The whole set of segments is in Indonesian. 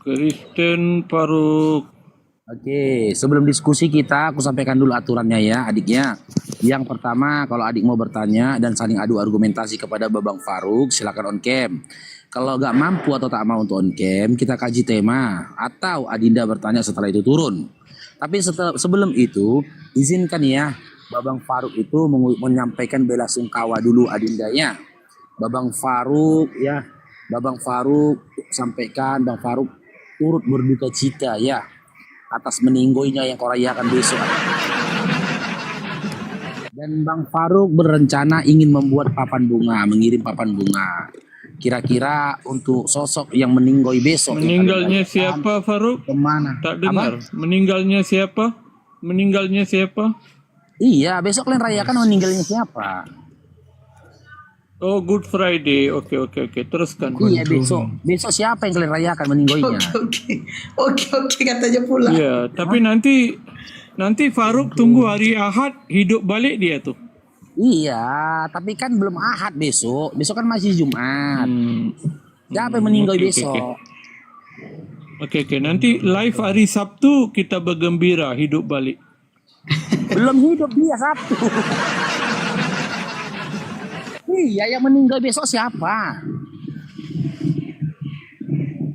Kristen Faruk. Oke, sebelum diskusi kita, aku sampaikan dulu aturannya ya adiknya. Yang pertama, kalau adik mau bertanya dan saling adu argumentasi kepada Babang Faruk, silakan on cam. Kalau nggak mampu atau tak mau untuk on cam, kita kaji tema. Atau Adinda bertanya setelah itu turun. Tapi sebelum itu, izinkan ya, Babang Faruk itu menyampaikan bela sungkawa dulu Adindanya. Babang Faruk ya, Babang Faruk sampaikan Bang Faruk turut berduka cita ya atas meninggoinya yang kau rayakan besok. Dan Bang Faruk berencana ingin membuat papan bunga, mengirim papan bunga. Kira-kira untuk sosok yang meninggoy besok. Meninggalnya siapa, Faruk? Kemana? Tak dengar. Apa? Meninggalnya siapa? Meninggalnya siapa? Iya, besok kalian rayakan meninggalnya siapa? Oh, Good Friday. Oke. Teruskan. Iya, besok siapa yang kalian rayakan meninggoinya? Oke, katanya pula. Iya, tapi nanti Faruk tunggu hari Ahad hidup balik dia tuh. Iya, tapi kan belum Ahad besok. Besok kan masih Jumat. Siapa yang meninggoy besok? Oke. Nanti live hari Sabtu kita bergembira hidup balik. Belum hidup dia Sabtu. Iya, yang meninggal besok siapa?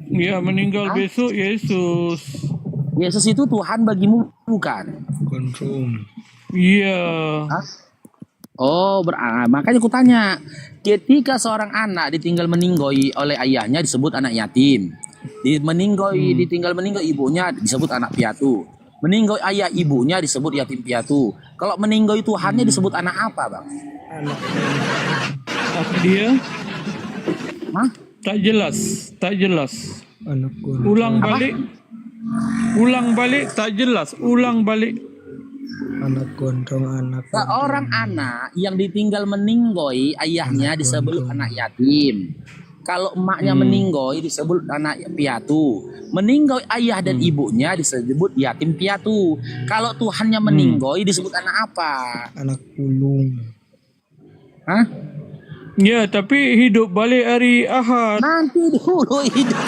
Ya, meninggal besok Yesus. Yesus itu Tuhan bagimu bukan? Iya. Oh, makanya aku tanya. Ketika seorang anak ditinggal meninggoy oleh ayahnya disebut anak yatim. Ditinggal meninggoy ibunya disebut anak piatu. Meninggoy ayah ibunya disebut yatim piatu. Kalau meninggoy Tuhannya disebut anak apa, Bang? Apa dia? Hah? Tak jelas. Ulang balik tak jelas. Ulang balik. Anak gondrong, anak Seorang anak yang ditinggal meninggoy ayahnya disebut anak yatim. Kalau emaknya meninggoy disebut anak piatu. Meninggoy ayah dan ibunya disebut yatim piatu. Kalau Tuhannya meninggoy disebut anak apa? anak pulung. Hah? Ya, tapi hidup balik hari Ahad. Nanti dulu hidup.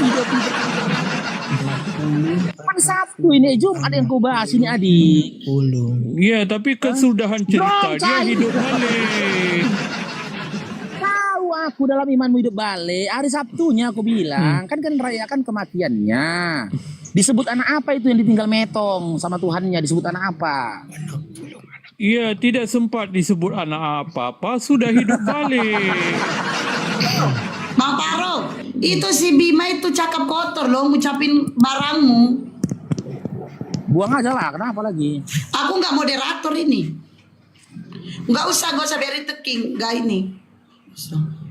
Kan Sabtu ini Jumat yang kau bahas ini adik. Pulung. Ya, tapi kesudahan cerita Belum, dia Cai. hidup balik. Tahu aku dalam imanmu hidup balik. Hari Sabtunya aku bilang kan rayakan kematiannya. Disebut anak apa itu yang ditinggal metong sama Tuhannya? Disebut anak apa? Iya, tidak sempat disebut anak apa-apa, sudah hidup balik. Bang Faruk, itu si Bima itu cakap kotor loh ngucapin barangmu. Buang aja lah, kenapa lagi? Aku nggak moderator ini. Nggak usah biarin teking, nggak ini.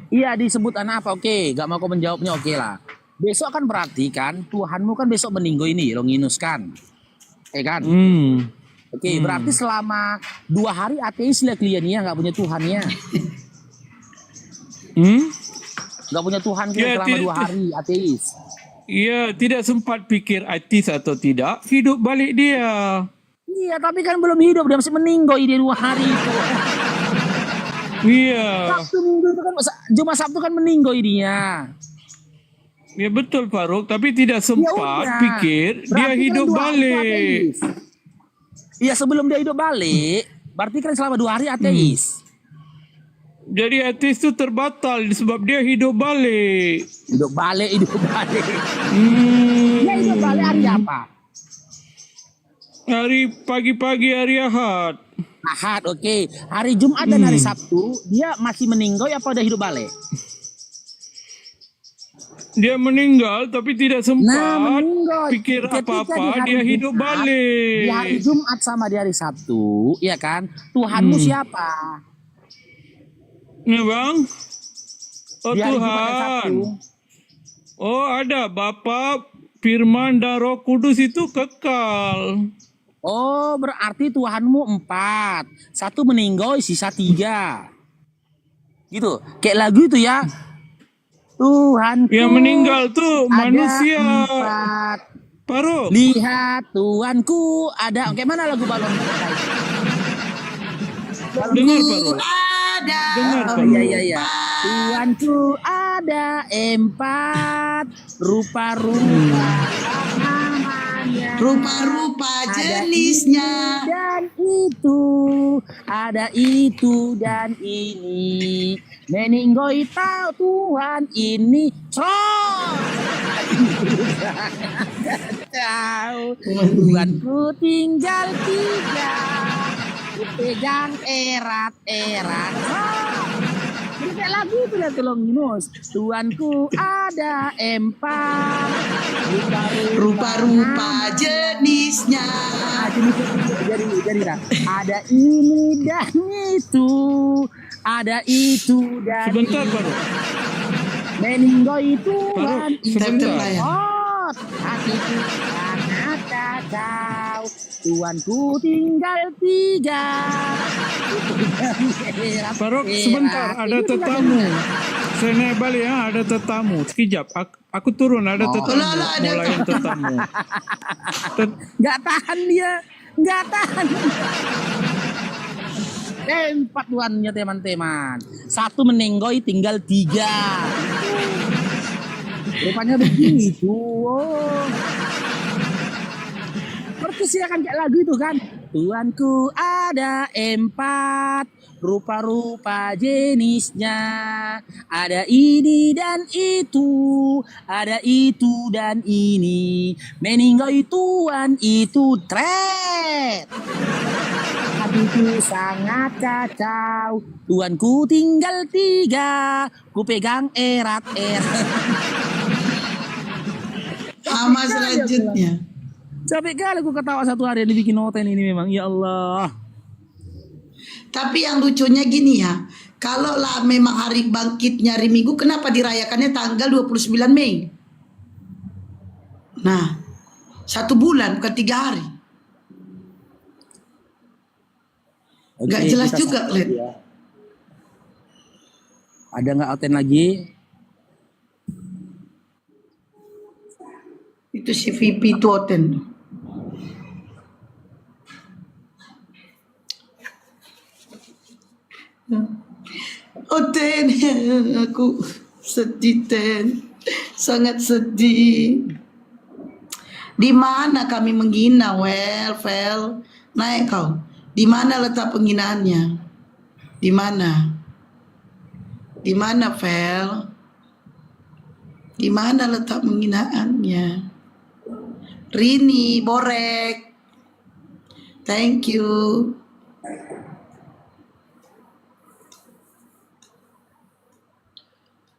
Iya disebut anak apa? Oke, gak mau kau menjawabnya oke lah. Besok kan berarti kan Tuhanmu kan besok meninggoy ini, Longinus kan? Kan? Oke, berarti selama 2 hari ateis lah kliennya, nggak punya Tuhannya. Nggak punya Tuhan Ya, selama 2 hari ateis. Iya, tidak sempat pikir etis atau tidak, hidup balik dia. Iya, tapi kan belum hidup, dia masih meninggoy dia 2 hari itu. Iya. Sabtu Minggu itu kan, Jumat Sabtu kan meninggoy dia. Ya betul Faruk, tapi tidak sempat udah. pikir dia Berarti kan hidup 2 hari balik. ateis. Iya, sebelum dia hidup balik, berarti kan selama 2 hari ateis. Jadi etis itu terbatal sebab dia hidup balik. Hidup balik. Dia hidup balik hari apa? Hari pagi-pagi hari Ahad. Ahad, oke. Hari Jumat dan hari Sabtu, dia masih meninggoy apa udah hidup balik? Dia meninggal tapi tidak sempat meninggoy. pikir Ketika apa-apa, di hari dia hidup Jumat, balik. Di hari Jumat sama di hari Sabtu, ya kan? Tuhanmu siapa? Ya bang? Oh Di hari Jumat dan Tuhan. Sabtu. Oh ada Bapa, Firman dan Roh Kudus itu kekal. Oh, berarti Tuhanmu 4. 1 meninggoy, sisa 3. Gitu. Kayak lagu itu ya. Tuhanku Yang meninggal tuh ada manusia. 4. Faruk. Lihat Tuhanku ada. Kayak mana lagu balon? Dengar Faruk. Ada. Dengar Oh, Faruk. iya. Tuanku ada 4, rupa-rupa namanya. Rupa-rupa Ada jenisnya. ini dan itu, ada itu dan ini. Meninggoy tahu Tuhan ini Tahu Tuhanku tinggal 3, ku pegang erat-erat. Jadi kayak lagu itu lah tolong Yunus. Tuanku ada 4, Rupa-rupa jenisnya. jadi dah. Ada ini dan itu, ada itu dan Sebentar ini. baru. Meninggoy Tuhan Baru, sebentar. Layar. Oh, hatiku sangat kacau. Tuanku tinggal 3. Baru sebentar, ada tetamu. Saya balik ya, ada tetamu. Sekejap, aku turun, ada tetamu. Alah, ada Mau layan tetamu. Nggak tahan dia, nggak tahan. Tempat tuannya teman-teman. 1 menenggoy tinggal 3. Rupanya begitu. Oh. Persiakan kayak lagu itu kan. Tuanku ada 4, rupa-rupa jenisnya. Ada ini dan itu, ada itu dan ini. Meninggoy Tuhan itu tret. Hatiku sangat kacau. Tuanku tinggal 3, ku pegang erat-erat. Sama selanjutnya. Capek kali aku ketawa satu hari yang dibikin noten ini memang. Ya Allah. Tapi yang lucunya gini ya. Kalau lah memang hari bangkitnya hari Minggu, kenapa dirayakannya tanggal 29 Mei? Nah, 1 bulan bukan 3 hari. Nggak Oke, jelas kita juga, sambut Len. ya. Ada nggak Oten lagi? Itu si VP Toten. Oh Ten, aku sedih Ten, sangat sedih. Di mana kami menghina, Vel, naik kau. Di mana letak penghinaannya? Di mana? Di mana, Vel? Di mana letak penghinaannya? Rini, Borek. Thank you.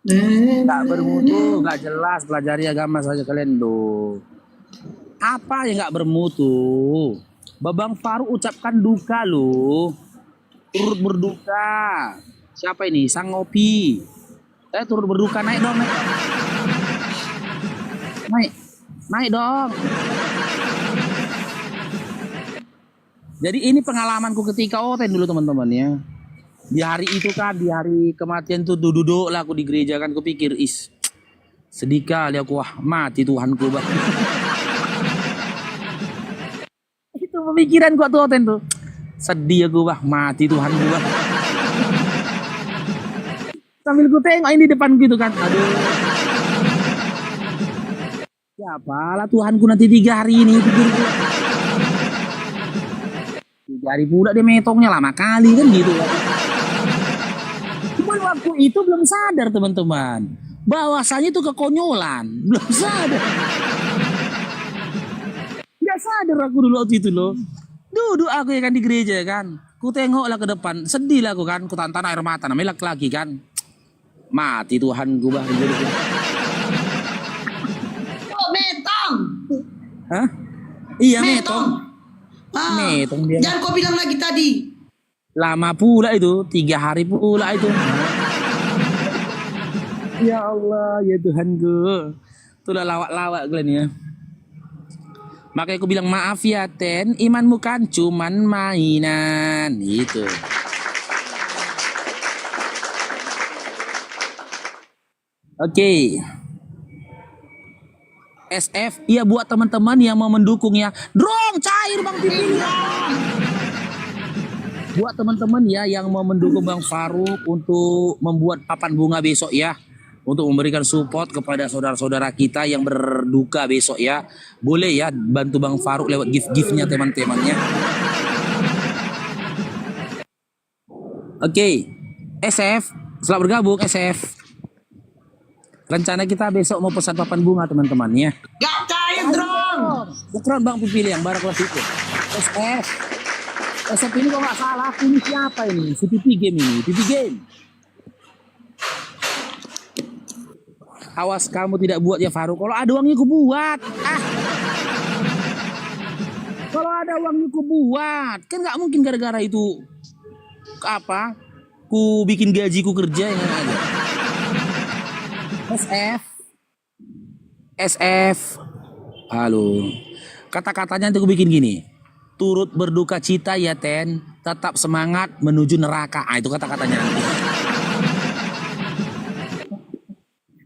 Nggak bermutu, nggak jelas. Pelajari agama saja kalian do. Apa yang nggak bermutu? Babang Faru ucapkan duka loh. Turut berduka. Siapa ini? Sang Ngopi. Saya turut berduka, naik dong. Naik dong. Jadi ini pengalamanku ketika Oten dulu teman-teman ya. Di hari itu kan, di hari kematian tuh duduk lah aku di gereja kan, kupikir sedih kali aku, wah mati Tuhanku bah. Itu pemikiran gua tuh Oten tuh. Sedih aku bah, mati Tuhanku bah. Sambil ku tengok ini depan gitu kan, aduh. Siapalah Tuhanku nanti 3 hari ini pikirku. 3 hari pula dia metongnya lama kali kan gitu ya. Cuman waktu itu belum sadar teman-teman, bahwasanya itu kekonyolan, belum sadar. Nggak sadar aku dulu waktu itu loh. Duduk aku ya kan di gereja kan, ku tengok lah ke depan, sedih lah aku kan, ku tantan air mata, namanya laki-laki kan. Mati Tuhan gue bah. Oh, metong. Hah? Iya metong. Ah, Metong dia. jangan kau bilang lagi tadi. Lama pula itu, 3 hari pula itu. Ya Allah, ya Tuhanku. Itulah lawak-lawak kalian ya. Makanya aku bilang maaf ya Ten, imanmu kan cuman mainan. Gitu. Oke. SF, iya buat teman-teman yang mau mendukung ya. Drong cair Bang Pipi. buat teman-teman ya yang mau mendukung Bang Faruk untuk membuat papan bunga besok ya, untuk memberikan support kepada saudara-saudara kita yang berduka besok ya, boleh ya bantu Bang Faruk lewat gift-giftnya teman-temannya. Oke, SF, selamat bergabung SF. Rencana kita besok mau pesan papan bunga teman-teman ya. Gak cair dong. Bukan Bang Pipil yang baru kelas itu. SF. SF ini kok nggak salah, aku ini siapa ini? Si Pipi Game ini, Pipi Game. Awas kamu tidak buat ya Faruk. Kalau ada uangnya aku buat. Kalau ada uangnya aku buat. Kan nggak mungkin gara-gara itu apa? Ku bikin gajiku kerja yang ada. SF. SF. Halo. Kata-katanya nanti aku bikin gini. Turut berduka cita ya Ten, tetap semangat menuju neraka. Itu kata-katanya nanti.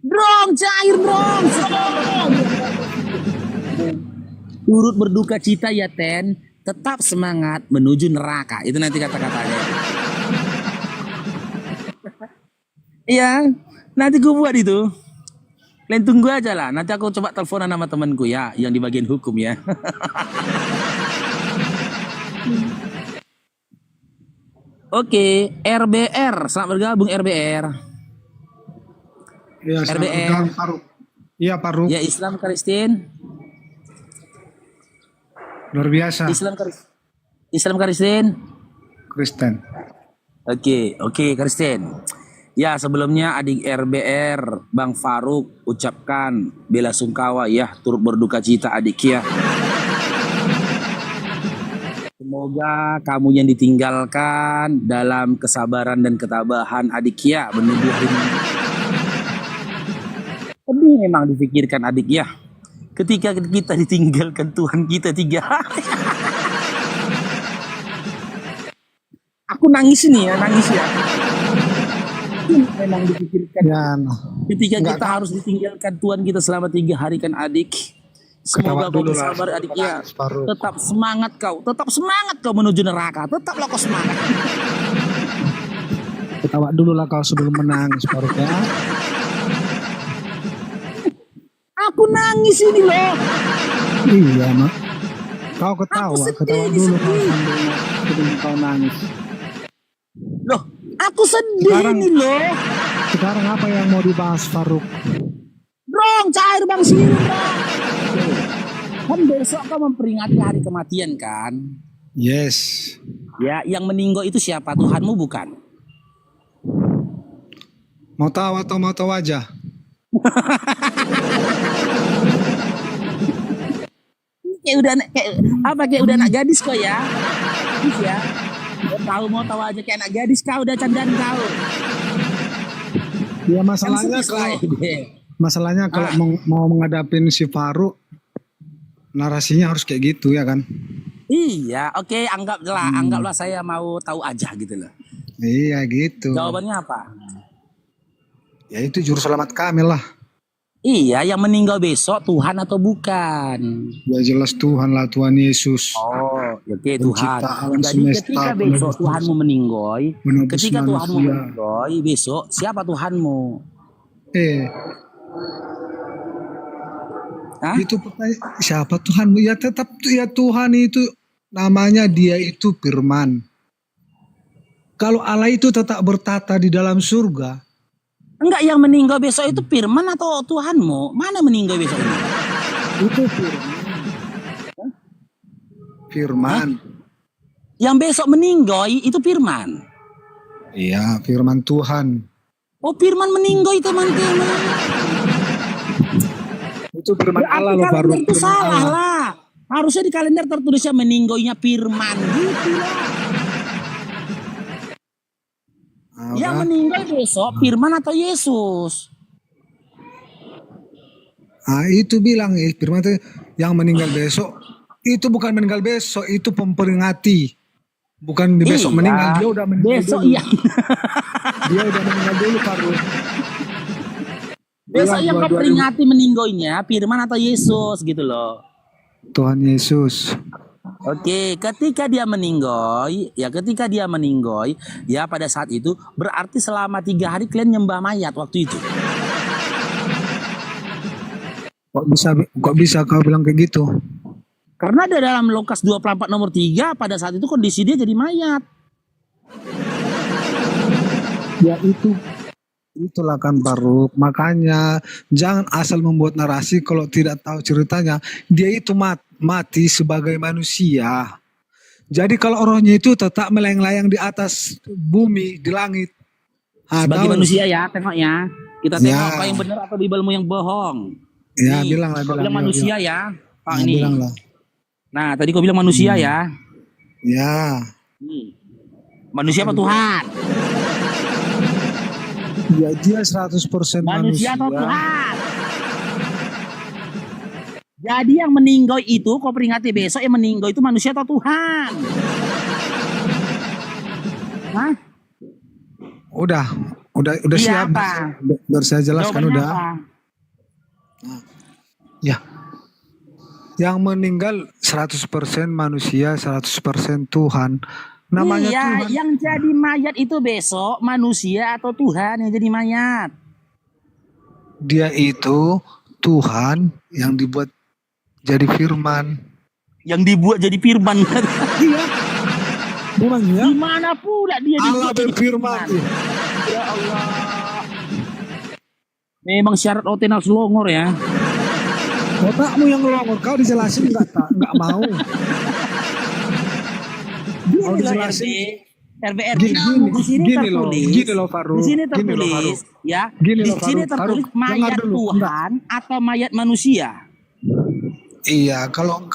Drong, cair drong. Turut berduka cita ya Ten, tetap semangat menuju neraka. Itu nanti kata-katanya. Iya, nanti gue buat itu. Kalian tunggu aja lah. Nanti aku coba teleponan sama temanku ya, yang di bagian hukum ya. Oke, RBR, selamat bergabung RBR. Iya, RBR. Faruk. Iya, Faruk. Ya Islam Kristen. Luar biasa. Islam Kristen. Kristen. Oke, Kristen. Ya, sebelumnya adik RBR, Bang Faruk ucapkan bela sungkawa ya, turut berduka cita adik ya. Semoga kamu yang ditinggalkan dalam kesabaran dan ketabahan adik ya menunggu hari ini. Sedih memang dipikirkan adik ya. Ketika kita ditinggalkan Tuhan kita 3 hari. Aku nangis nih ya, nangis ya. Memang dipikirkan Ya, ketika kita harus ditinggalkan Tuhan kita selama 3 hari kan adik. Semoga kau bersabar adik ya. Tetap semangat kau menuju neraka. Tetaplah kau semangat. ketawa dulu lah kau sebelum menangis, Faruk ya. Aku nangis ini loh. Iya, Mak. Kau ketawa sedih, dulu kau sedih. sebelum kau nangis. Loh, aku sedih ini loh. Sekarang apa yang mau dibahas, Faruk? Bro, cair Bang Siru, kan besok kau memperingati hari kematian kan? Yes. Ya, yang meninggal itu siapa? Tuhanmu bukan? Mau tahu atau mau tahu aja? Kayak udah anak gadis kok ya? Gadis ya? Mau tahu aja kayak anak gadis kau udah candaan kau. Ya masalahnya kalau mau menghadapin si Faruk, narasinya harus kayak gitu ya kan? Iya, oke, anggaplah saya mau tahu aja gitu loh. Iya gitu. Jawabannya apa? Ya itu juru selamat kami lah. Iya, yang meninggal besok Tuhan atau bukan? Ya jelas Tuhan lah, Tuhan Yesus. Oh, oke Tuhan. Penciptaan Jadi semesta, ketika besok Tuhanmu meninggal, menebus ketika Tuhanmu manusia. meninggal besok, siapa Tuhanmu? Hah? Itu siapa Tuhanmu? Ya tetap ya Tuhan itu namanya, dia itu firman. Kalau Allah itu tetap bertata di dalam surga. Enggak, yang meninggal besok itu firman atau Tuhanmu? Mana meninggal besok ini? Itu firman. Firman. Yang besok meninggal itu firman. Iya, firman Tuhan. Oh, firman meninggal teman-teman. Itu firman Allah loh, kalender baru itu salah lah. Harusnya di kalender tertulisnya meninggalnya firman gitu lah. Yang meninggal besok firman atau Yesus? Itu bilang firman itu yang meninggal besok. Itu bukan meninggal besok, itu memperingati. Bukan di besok meninggal, dia udah meninggal besok dulu. Iya. Dia udah meninggal dulu, Faruk. Besok yang kau peringati meninggalnya firman atau Yesus gitu loh. Tuhan Yesus. Oke, ketika dia meninggoy, ya pada saat itu berarti selama 3 hari kalian nyembah mayat waktu itu. Kok bisa kau bilang kayak gitu? Karena ada dalam Lukas 24 nomor 3 pada saat itu kondisi dia jadi mayat. Ya itulah kan Faruk. Makanya jangan asal membuat narasi kalau tidak tahu ceritanya. Dia itu mati sebagai manusia. Jadi kalau rohnya itu tetap melayang-layang di atas bumi, di langit. Sebagai Tahu? manusia ya, tengok ya. Kita tengok Ya. apa yang benar atau Bibelmu yang bohong. Ya, Nih, bilang manusia ya. Pak Nah, ini. bilang lah. Nah, tadi kau bilang manusia ya. Ya. Nih. Manusia apa Tuhan? Ya dia 100% Manusia manusia. atau Tuhan? Jadi yang meninggoy itu, kau peringati besok yang meninggoy itu manusia atau Tuhan? Hah? Udah Iya siap. apa? Biar saya jelaskan Jawabannya udah. apa? Ya. Yang meninggal 100% manusia, 100% Tuhan. Namanya Iya, Tuhan. yang jadi mayat itu besok manusia atau Tuhan yang jadi mayat? Dia itu Tuhan yang dibuat jadi firman. Yang dibuat jadi firman. Iya. Memang ya. Di mana pula dia Allah dibuat jadi berfirman. Ya Allah. Memang syarat OTN harus longor ya. Otakmu yang ngelongor, kau dijelasin nggak mau. Gini Kau loh dijelasin. RBR Gini, di sini tertulis. gini loh Faruk. Di sini Gini loh, tertulis Faruk. ya. Gini Di loh, sini Faruk. tertulis Faruk, dengar mayat dulu. Tuhan atau mayat manusia. Iya, kalau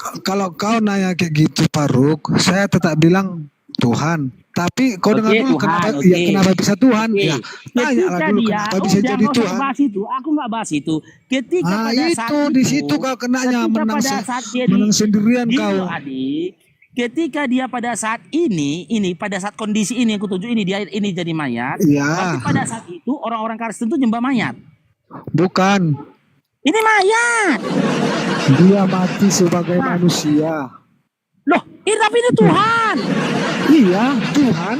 kau nanya kayak gitu Faruk, saya tetap bilang Tuhan. Tapi kau dengar dulu Tuhan, kenapa, oke. ya, kenapa bisa Tuhan? Oke. Ya, tanya lah Ketika dulu dia, kenapa bisa jangan jadi kau Tuhan. bahas itu. Aku nggak bahas itu. Ketika Nah pada saat itu di situ kau kenanya ketika menang, pada saat dia menang sendirian Gini kau. loh, adik. Ketika dia pada saat ini pada saat kondisi ini yang kutuju ini dia ini jadi mayat. Iya. Tapi pada saat itu orang-orang Kristen itu nyembah mayat. Bukan, Ini mayat. dia mati sebagai manusia. Loh, tapi ini Tuhan. Iya, Tuhan.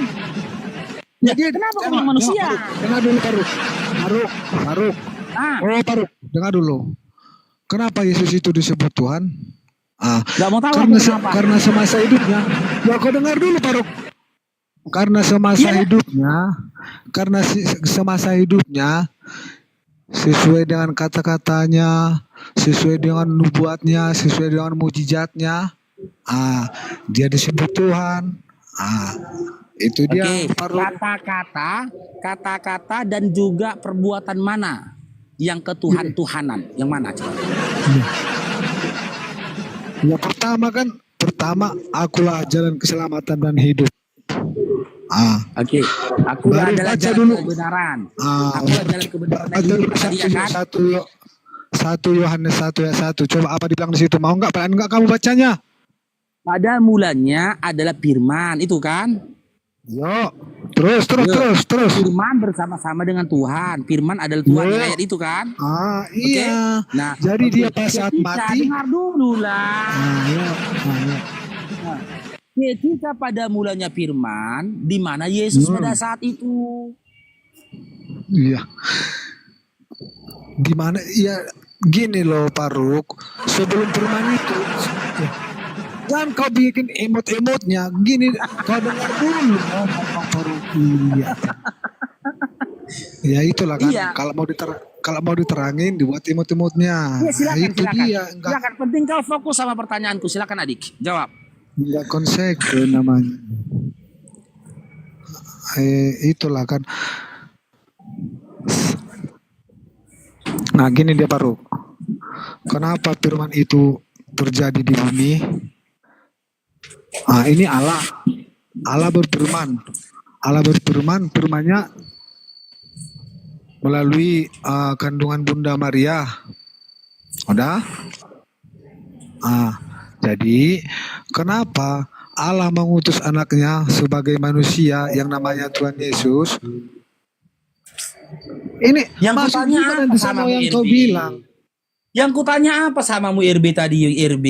Ya, kenapa kau bilang manusia? Dengar dulu Faruk. Ah, Faruk, dengar dulu. Kenapa Yesus itu disebut Tuhan? nggak mau tahu Karena, aku kenapa. karena semasa hidupnya, ya kau dengar dulu Faruk. Karena semasa Iya. hidupnya, semasa hidupnya, sesuai dengan kata-katanya, sesuai dengan nubuatnya, sesuai dengan mujizatnya, dia disebut Tuhan. Itu dia Oke, Faruk. kata-kata dan juga perbuatan mana yang ketuhan-tuhanan? Yang mana coba? Ya pertama akulah jalan keselamatan dan hidup. Oke, aku Baru adalah baca jalan dulu. kebenaran. Aku adalah jalan kebenaran dan Baca hidup. dulu Tadi ya kan? 1 Yohanes 1 ayat 1. Coba apa dibilang di situ? Mau nggak? Pengen nggak kamu bacanya? Pada mulanya adalah firman, itu kan? Yo, terus. Firman bersama-sama dengan Tuhan. Firman adalah Tuhan Yo. di ayat itu kan? Iya. Nah, Jadi dia pas saat mati. dengar dulu lah. Iya. Ketika pada mulanya firman, di mana Yesus pada saat itu? Iya. Gimana? Ya gini loh Faruk. Sebelum firman itu, jangan kau bikin emot-emotnya. Gini, kau dengar dulu. Faruk. Iya. Ya itulah kan. Iya. Kalau mau diterangin dibuat emot-emotnya. Ya, silakan, Itu silakan. dia. Enggak Silakan, penting kau fokus sama pertanyaanku. Silakan adik, jawab. konsekuen namanya. Itulah kan. Nah gini dia Faruk. Kenapa firman itu terjadi di bumi? Ini Allah. Allah berfirman. Firmannya melalui kandungan Bunda Maria. Udah? Jadi kenapa Allah mengutus anaknya sebagai manusia yang namanya Tuhan Yesus? Ini Yang masuk kutanya juga apa nanti sama sama yang Bu kau Irbi? bilang. Yang kutanya apa sama mu RB tadi, RB?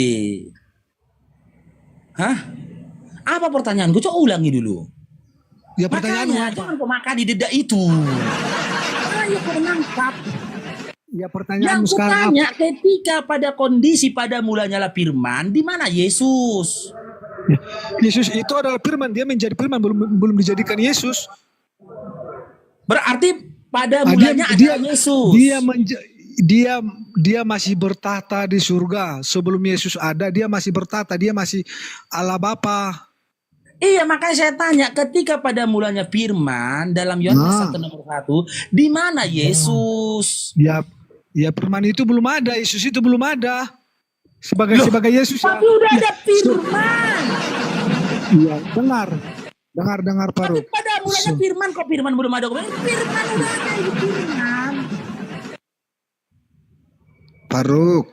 Hah? Apa pertanyaanku? Coba ulangi dulu. Ya pertanyaanmu Makanya apa? jangan kau makan di dedak itu. Ayo kau menangkap. Ya Yang pertanyaanmu ku sekarang apa? tanya ketika pada kondisi pada mulanya lah firman, di mana Yesus? Yesus itu adalah firman, dia menjadi firman, belum dijadikan Yesus. Berarti pada Ah, mulanya adalah Yesus. dia masih bertahta di surga. Sebelum Yesus ada, dia masih bertahta, dia masih Allah Bapa. Iya, makanya saya tanya ketika pada mulanya firman dalam Yohanes Nah. 1 nomor 1, di mana Yesus? Ya firman itu belum ada, Yesus itu belum ada. Sebagai Yesus ya. Tapi udah ada firman. Iya, dengar Tapi Faruk. pada mulanya firman, kok firman belum ada? Firman udah ada, itu firman. Faruk,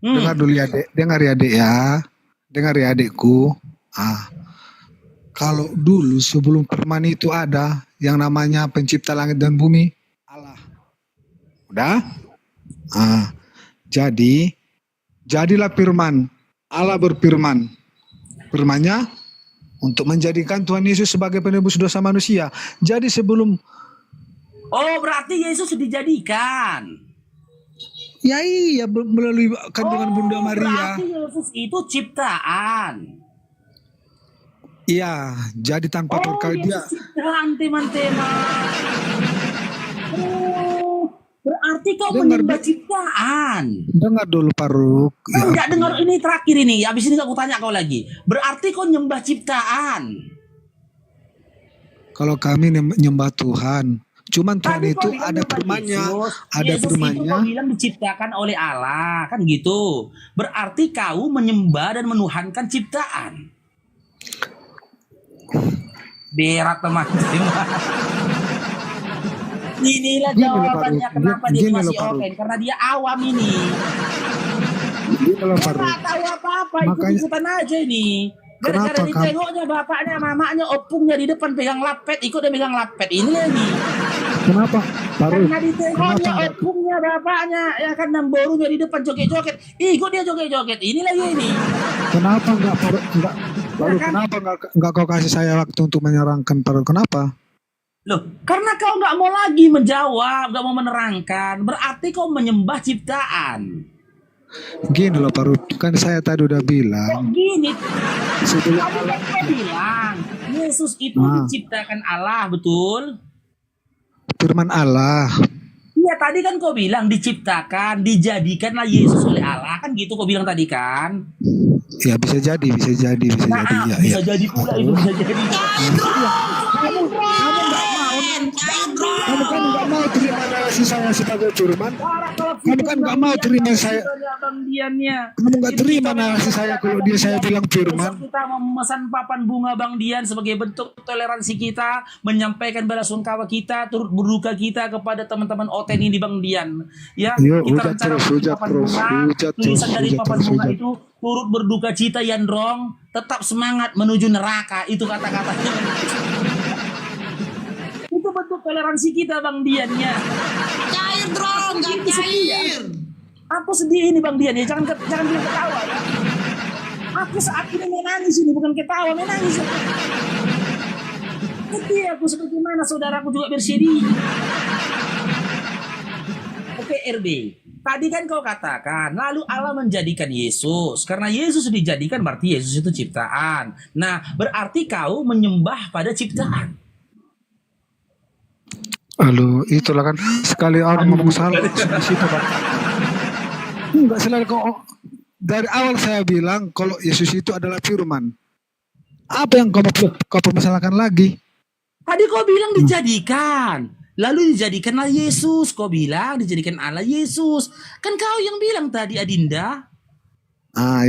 dengar dulu ya, Dek. Dengar ya, Dek ya. Dengar ya, adikku. Kalau dulu sebelum firman itu ada yang namanya pencipta langit dan bumi, Allah. Udah? Jadilah firman. Allah berfirman. Firmannya untuk menjadikan Tuhan Yesus sebagai penebus dosa manusia. Jadi sebelum Oh, berarti Yesus dijadikan. ya iya melalui kandungan Bunda Maria. Berarti Yesus itu ciptaan. Iya, jadi tanpa perkara dia. Yesus ciptaan, teman-teman. Oh, berarti kau Dengar, menyembah Dek. ciptaan. Dengar dulu Faruk. Ya, Enggak dengar, ini terakhir ini. Habis ini aku tanya kau lagi. Berarti kau nyembah ciptaan. kalau kami nyembah Tuhan, cuman Tuhan Tadi kau itu bilang ada nyembah firmannya, Yesus. ada Yesus itu firmannya. kau bilang diciptakan oleh Allah, kan gitu. Berarti kau menyembah dan menuhankan ciptaan. Berat teman-teman. Inilah Gini loh, jawabannya Pak. kenapa dia Gini loh, masih Pak. oke, karena dia awam ini. Dia kalau Dia Faruk. nggak tahu apa-apa, Makanya- ikut-ikutan aja ini. Gara-gara Kenapa kamu- ditengoknya bapaknya, mamanya, opungnya di depan pegang lapet, ikut dia pegang lapet. Ini lagi. Kenapa Faruk? Karena ditengoknya, Kenapa enggak? opungnya, bapaknya, ya kan namborunya di depan joget-joget. Ikut dia joget-joget. Ini lagi ini. Kenapa enggak Faruk? Faruk, kenapa enggak kau kasih saya waktu untuk menyerangkan Faruk? Kenapa? Loh, karena kau nggak mau lagi menjawab, nggak mau menerangkan, berarti kau menyembah ciptaan. Gini loh Faruk, kan saya tadi udah Kok bilang gini? sebelum Tadi kan kau bilang Yesus itu diciptakan Allah, betul? firman Allah. Iya, tadi kan kau bilang diciptakan, dijadikanlah Yesus oleh Allah, kan gitu kau bilang tadi kan? Ya bisa jadi. Nah, Ya, bisa ya. jadi pula itu, bisa jadi. Kamu kan nggak mau terima narasi saya sebagai firman. Kamu kan nggak mau terima saya. Kamu nggak terima narasi saya kalau saya bilang firman. Besok kita memesan papan bunga Bang Dian sebagai bentuk toleransi kita, menyampaikan belasungkawa kita, turut berduka kita kepada teman-teman OTN ini Bang Dian. Ya, Yuk, kita hujat rencana terus, papan hujat terus, bunga, hujat tulisan terus, dari hujat papan terus, bunga hujat. itu turut berduka cita Yandrong, tetap semangat menuju neraka, itu kata-katanya. Itu bentuk toleransi kita Bang Dian ya. Cair dong, nggak cair. Aku sedih ini Bang Dian ya, jangan bilang ketawa ya. Aku saat ini menangis ini, bukan ketawa, menangis. Sedih aku sebagaimana saudaraku juga bersedih. Oke RB, tadi kan kau katakan, lalu Allah menjadikan Yesus. Karena Yesus dijadikan berarti Yesus itu ciptaan. Nah, berarti kau menyembah pada ciptaan. Aduh, itulah kan sekali orang ngomong salah di situ kan. Enggak selalu kau dari awal saya bilang kalau Yesus itu adalah firman. Apa yang kau permasalahkan lagi? Tadi kau bilang dijadikan. Lalu dijadikanlah Yesus. Kau bilang dijadikan Allah Yesus. Kan kau yang bilang tadi Adinda.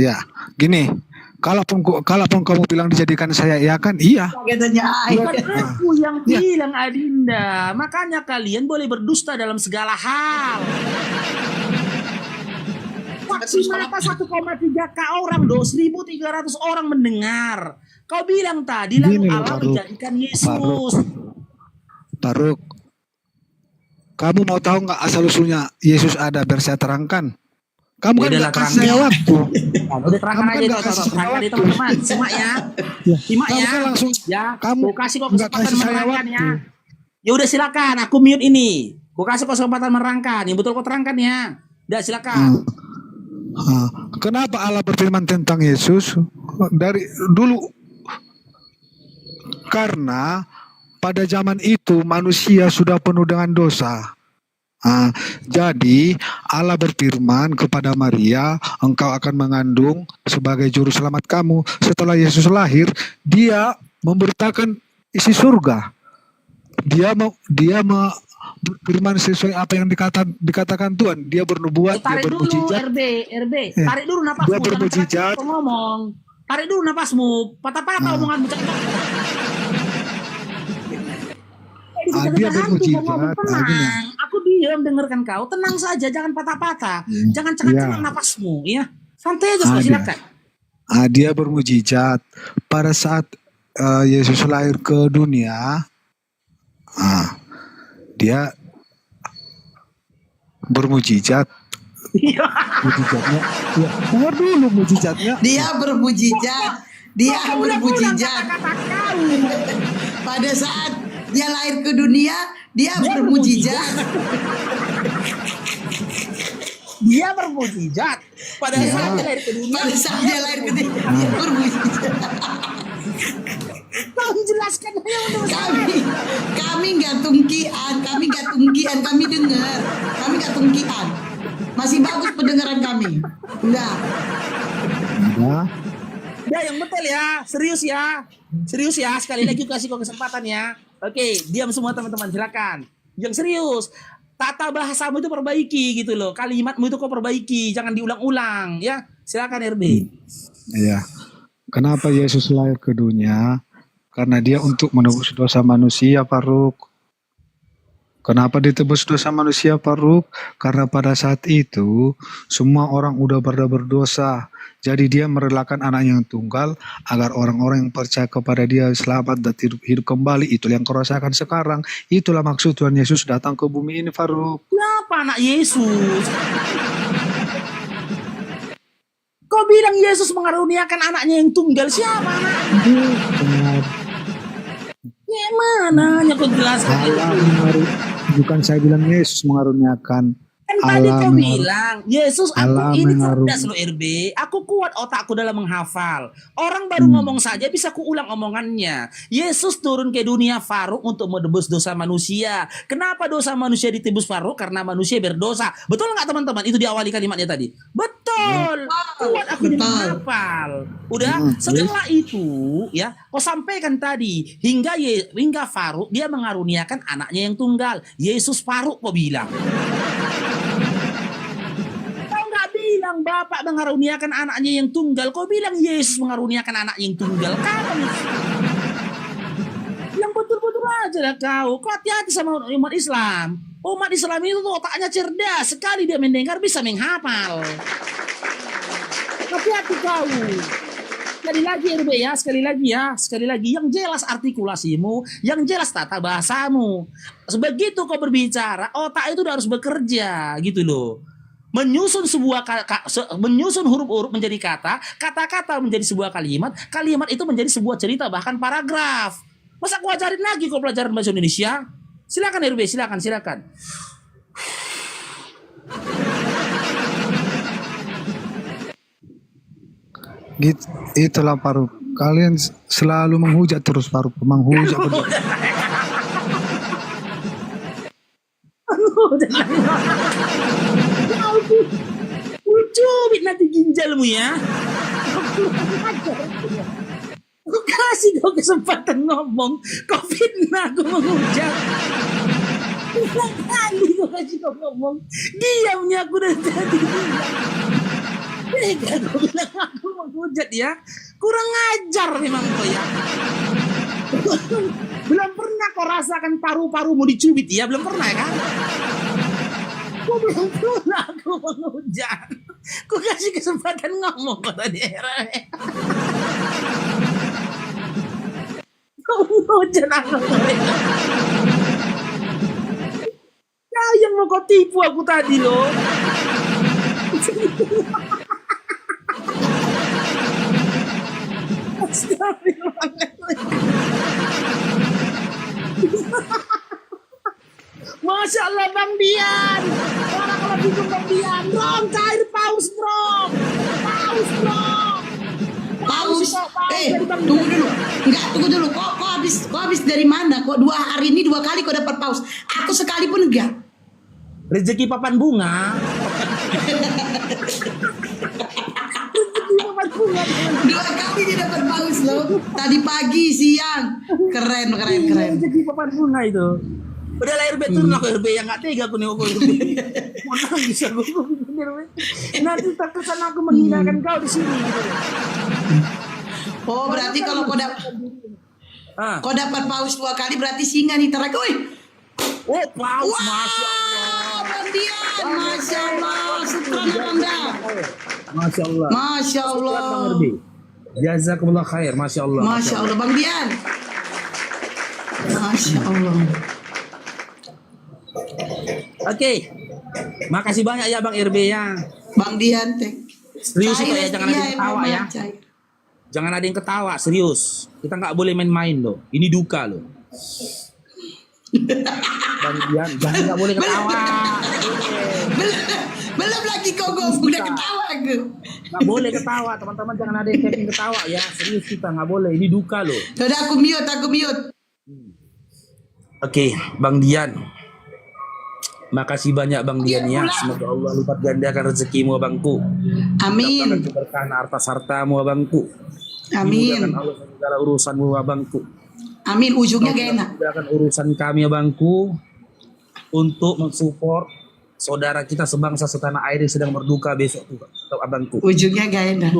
Ya, gini. Kalaupun kamu bilang dijadikan saya, ya kan iya. Katanya Bukan aku yang bilang Adinda. Makanya kalian boleh berdusta dalam segala hal. Maksimal 1,3K orang, 2.300 orang mendengar. Kau bilang tadi lalu Gini loh, Allah Faruk. menjadikan Yesus. Faruk, kamu mau tahu nggak asal usulnya Yesus ada biar saya terangkan? Kamu kan Yaudah nggak lah, kasih terangkan. saya waktu. Udah terangkan Kamu kan aja itu, nggak kasih saya terangkan waktu. itu teman-teman. Simak ya. Simak Kamu ya. kan langsung Ya, kamu aku kasih kok nggak kesempatan kasih saya menerangkan waktu. ya. Ya udah silakan, aku mute ini. Aku kasih kok kesempatan menerangkan. Yang betul kau terangkan ya. Udah silakan. Kenapa Allah berfirman tentang Yesus dari dulu? Karena pada zaman itu manusia sudah penuh dengan dosa. Jadi Allah berfirman kepada Maria, engkau akan mengandung sebagai juru selamat kamu. Setelah Yesus lahir, dia memberitakan isi surga. Dia berfirman sesuai apa yang dikatakan Tuhan. Dia bernubuat, dia Tarik dulu bermujizat. RB. Tarik dulu napasmu. Dia Jangan bermujizat. cepat ngomong. Tarik dulu napasmu. Patah-patah omonganmu. Dia bermujizat. Tenang. Aku diam dengarkan kau. Tenang saja, jangan patah-patah. Jangan cengang-cengang napasmu, ya. Santai aja, silakan. Dia bermujizat pada saat Yesus lahir ke dunia. Dia bermujizat. Mujizatnya, ya, dengar dulu mujizatnya. Dia bermujizat. Pada saat dia lahir ke dunia, dia bermujizat. Dia bermujizat pada saat dia lahir ke dunia. Pada saat dia lahir ke dunia, dia bermujizat. Tolong jelaskan aja untuk Kami nggak tungkian, kami dengar, kami nggak tungkian. Masih bagus pendengaran kami. Enggak. Ya yang betul ya, serius ya. Sekali lagi kasih kau kesempatan ya. Oke, diam semua teman-teman, silakan. Yang serius, tata bahasamu itu perbaiki gitu loh. Kalimatmu itu kau perbaiki, jangan diulang-ulang ya. Silakan RB. Iya. Kenapa Yesus lahir ke dunia? Karena dia untuk menebus dosa manusia, Faruk. Kenapa ditebus dosa manusia, Faruk? Karena pada saat itu semua orang udah pada berdosa. Jadi dia merelakan anaknya yang tunggal agar orang-orang yang percaya kepada dia selamat dan hidup kembali. Itulah yang kau rasakan sekarang. Itulah maksud Tuhan Yesus datang ke bumi ini, Faruk. Siapa anak Yesus? Kau bilang Yesus mengaruniakan anaknya yang tunggal. Siapa anaknya? Ya mana? Yang kau jelaskan itu. Bukan saya bilang Yesus mengaruniakan. Kan tadi kau bilang, Yesus Allah aku ini mengaruh. cerdas loh RB. Aku kuat otakku dalam menghafal. Orang baru ngomong saja bisa kuulang omongannya. Yesus turun ke dunia Faruk untuk menebus dosa manusia. Kenapa dosa manusia ditebus Faruk? Karena manusia berdosa. Betul nggak teman-teman? Itu diawali kalimatnya tadi. Betul. Kuat aku di menghafal. Udah. Setelah itu ya, kau sampaikan tadi hingga Faruk dia mengaruniakan anaknya yang tunggal. Yesus Faruk kau bilang. Bilang Bapak mengaruniakan anaknya yang tunggal, kau bilang Yesus mengaruniakan anaknya yang tunggal. Kamu yang betul-betul aja lah kau. Kau hati-hati sama umat Islam. Umat Islam itu tuh otaknya cerdas sekali, dia mendengar bisa menghafal. Hati-hati kau. Sekali lagi RB ya, sekali lagi yang jelas artikulasimu, yang jelas tata bahasamu. Begitu kau berbicara, otak itu udah harus bekerja gitu loh. Menyusun menyusun huruf-huruf menjadi kata, kata-kata menjadi sebuah kalimat, kalimat itu menjadi sebuah cerita bahkan paragraf. Masa aku ajarin lagi kau pelajaran bahasa Indonesia? Silakan RB, silakan. Gitu, itulah Faruk. Kalian selalu menghujat terus, Faruk. Menghujat. Cubit nanti ginjalmu ya. Aku kasih kau kesempatan ngomong. Kau fitnah aku menghujat. Ulang kali kau kasih kau ngomong. Diamnya aku udah jadi diam. Kau bilang aku menghujat ya. Kurang ajar memang kau ya. Belum pernah kau rasakan paru-parumu dicubit ya. Belum pernah kan? Kau belum pernah aku menghujat. Kau kasih kesempatan ngomong kau tadi. Kau menghujat aku. Kau yang mau kau tipu aku tadi loh. Masya Allah Bang Dian. Orang kalau bingung Bang Dian. Bro, cair paus bro. Paus bro. Paus. dari Bang Tunggu Dian. dulu. Enggak, tunggu dulu. Kok habis dari mana? Kok hari ini 2 kali kau dapat paus? Aku sekalipun enggak. Rezeki papan bunga. Papan bunga. 2 kali dia dapat paus loh. Tadi pagi, siang. Keren. Rezeki papan bunga itu. Udah lahir betul lah RB yang nggak tega aku nih aku RB. Mau nangis aku. Nanti terkesan aku menghinakan kau di sini. Gitu. Oh, berarti kalau Ah. kau dapat paus 2 kali berarti singa nih terakhir. Wih. Oh, paus, Wah, masya Allah. Bang Dian, Masya Allah, Sutran Anda. Masya Allah. Masya Allah. Bang RB. Jazakumullah khair, masya Allah. Masya Allah, Bang Dian. Masya Allah. Oke. Makasih banyak ya Bang RB ya. Bang Dian, Serius itu ya, jangan ada yang ketawa ya. Cair. Jangan ada yang ketawa, serius. Kita nggak boleh main-main loh. Ini duka loh. Bang Dian, jangan nggak boleh ketawa. Belum lagi kau ngomong udah ketawa aku. Nggak boleh ketawa, teman-teman jangan ada yang tapping ketawa ya. Serius kita nggak boleh. Ini duka loh. Udah aku mute. Oke, Bang Dian. Makasih banyak Bang Dian ya. Semoga Allah lipat gandakan rezekimu abangku. Amin. Dapatkan keberkahan harta sartamu abangku. Amin. Dimudahkan Allah segala urusanmu abangku. Amin. Ujungnya gak enak. Mudahkan urusan kami abangku untuk mensupport saudara kita sebangsa setanah air yang sedang berduka besok tuh abangku. Ujungnya gak enak.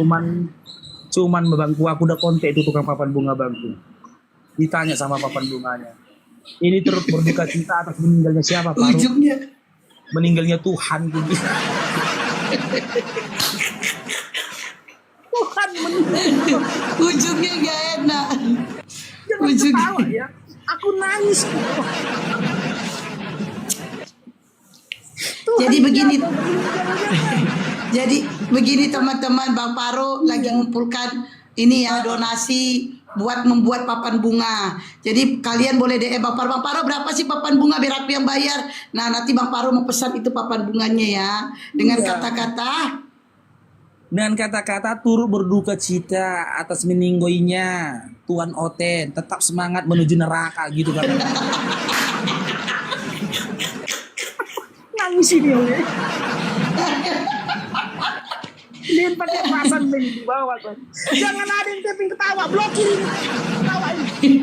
Cuman abangku aku udah kontak itu tukang papan bunga abangku. Ditanya sama papan bunganya. Ini terus berduka cita atas meninggalnya siapa Pak? Ujungnya. Meninggalnya Tuhan. Tuhan meninggal. Ujungnya gak enak. Jangan Ujungnya. ketawa ya. Aku nangis. Jadi begini. Jadi begini teman-teman, Bang Paro lagi ngumpulkan ini ya donasi buat membuat papan bunga. Jadi kalian boleh DM Bang Paro berapa sih papan bunga biar aku yang bayar. Nah nanti Bang Paro mau pesan itu papan bunganya ya. Dengan kata-kata. Dengan kata-kata turut berduka cita atas meninggoinya Tuan Oten. Tetap semangat menuju neraka gitu kan. Nangis ini oleh. Dia pakai perasaan di bawah kan. Jangan ada yang tapping ketawa, blokir ini. Ketawa ini.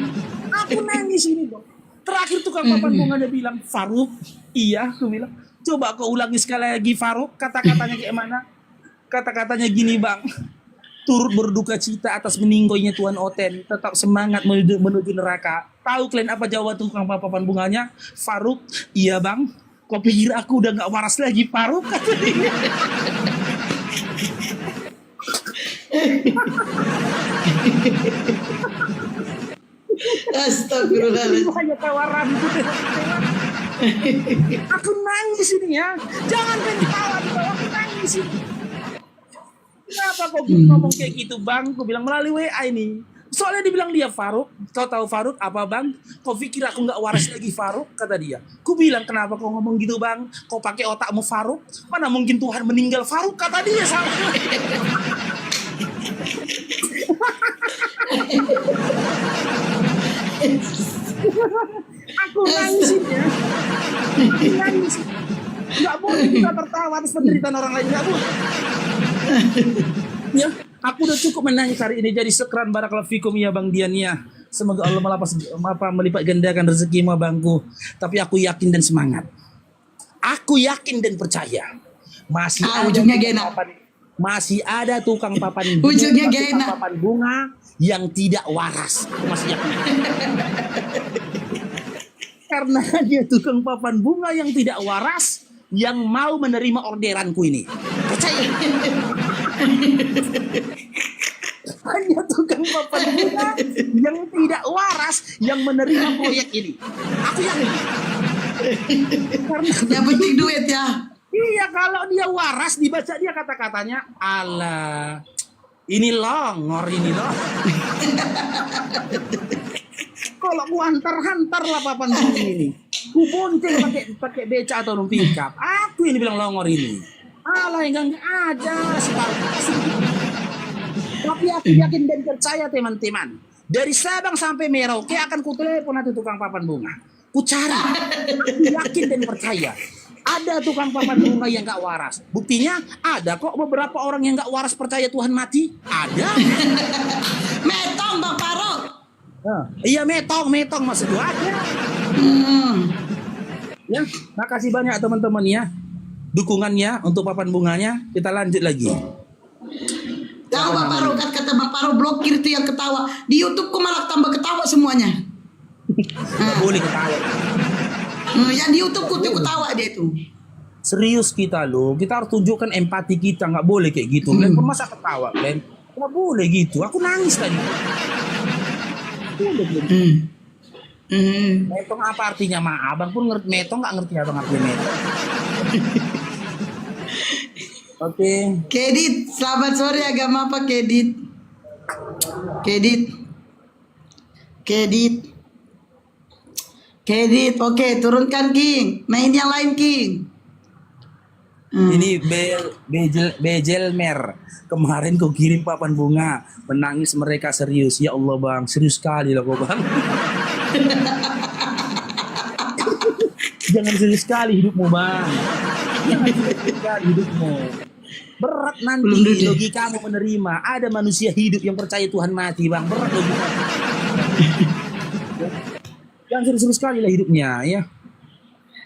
Aku nangis ini dong. Terakhir tukang papan bunga dia bilang, Faruk, iya, aku bilang. Coba kau ulangi sekali lagi Faruk, kata-katanya kayak mana? Kata-katanya gini bang, turut berduka cita atas meninggoinya Tuan Oten, tetap semangat menuju neraka. Tahu kalian apa jawaban tukang papan bunganya? Faruk, iya bang, kau pikir aku udah gak waras lagi Faruk? Kata dia. Astagfirullahaladzim. Banyak tawaran. Aku nangis ini ya. Jangan kan ketawa di bawah, aku nangis ini. Kenapa kok ngomong kayak gitu bang? Aku bilang melalui WA ini. Soalnya dibilang dia Faruk. Kau tahu Faruk apa bang? Kau pikir aku gak waras lagi Faruk? Kata dia. Ku bilang kenapa kau ngomong gitu bang? Kau pakai otakmu Faruk? Mana mungkin Tuhan meninggal Faruk? Kata dia sama. Aku nangis ya. Aku nangis. Gak boleh kita tertawa atas penderitaan orang lain. Gak boleh. Ya, aku udah cukup menangis hari ini. Jadi sekran barakallahu fikum ya Bang Dian ya. Semoga Allah melipat gandakan rezekimu abangku. Tapi aku yakin dan semangat. Aku yakin dan percaya. Masih ada ujungnya gak enak. Masih ada tukang papan Ujungnya gak enak. papan bunga yang tidak waras. Aku masih yakin. Karena dia tukang papan bunga yang tidak waras yang mau menerima orderanku ini. Percaya? Hanya tukang papan bunga yang tidak waras yang menerima proyek ini. Aku yakin. Karena Yang penting duit ya. Iya, kalau dia waras dibaca dia kata-katanya, alah, ini longor ini loh. Kalau ku hantar lah papan bunga ini. Ku bonceng pakai beca atau pick-up. Aku ini bilang longor ini. Alah, enggak ada sekali. Tapi aku yakin dan percaya teman-teman. Dari Sabang sampai Merauke akan ku telepon atau tukang papan bunga. Ku cari. Aku yakin dan percaya. Ada tukang papan bunga yang gak waras. Buktinya ada kok beberapa orang yang gak waras percaya Tuhan mati. Ada. Metong Bang Paro. Iya metong maksud gua ada. Ya, makasih banyak teman-teman ya. Dukungannya untuk papan bunganya. Kita lanjut lagi. Tahu Bang Paro kan kata Bang Paro blokir tuh yang ketawa. Di YouTube ku malah tambah ketawa semuanya. Gak boleh ketawa. Yang di YouTube ku tuh ketawa dia tuh. Serius kita loh. Kita harus tunjukkan empati kita. Gak boleh kayak gitu. Glenn pun masa ketawa Glenn. Gak boleh gitu. Aku nangis tadi. Metong apa artinya ma? Abang pun ngerti metong gak ngerti abang artinya metong. Oke. Kedit, selamat sore agama apa Kedit? Kedit, oke turunkan King. Main yang lain King. Ini Bejelmer. Kemarin kau kirim papan bunga. Menangis mereka serius. Ya Allah bang, serius sekali lah kau bang. Jangan serius sekali hidupmu bang. Jangan serius sekali hidupmu. Berat nanti logikamu menerima. Ada manusia hidup yang percaya Tuhan mati bang. Berat logika. Jangan serius sekali lah hidupnya ya.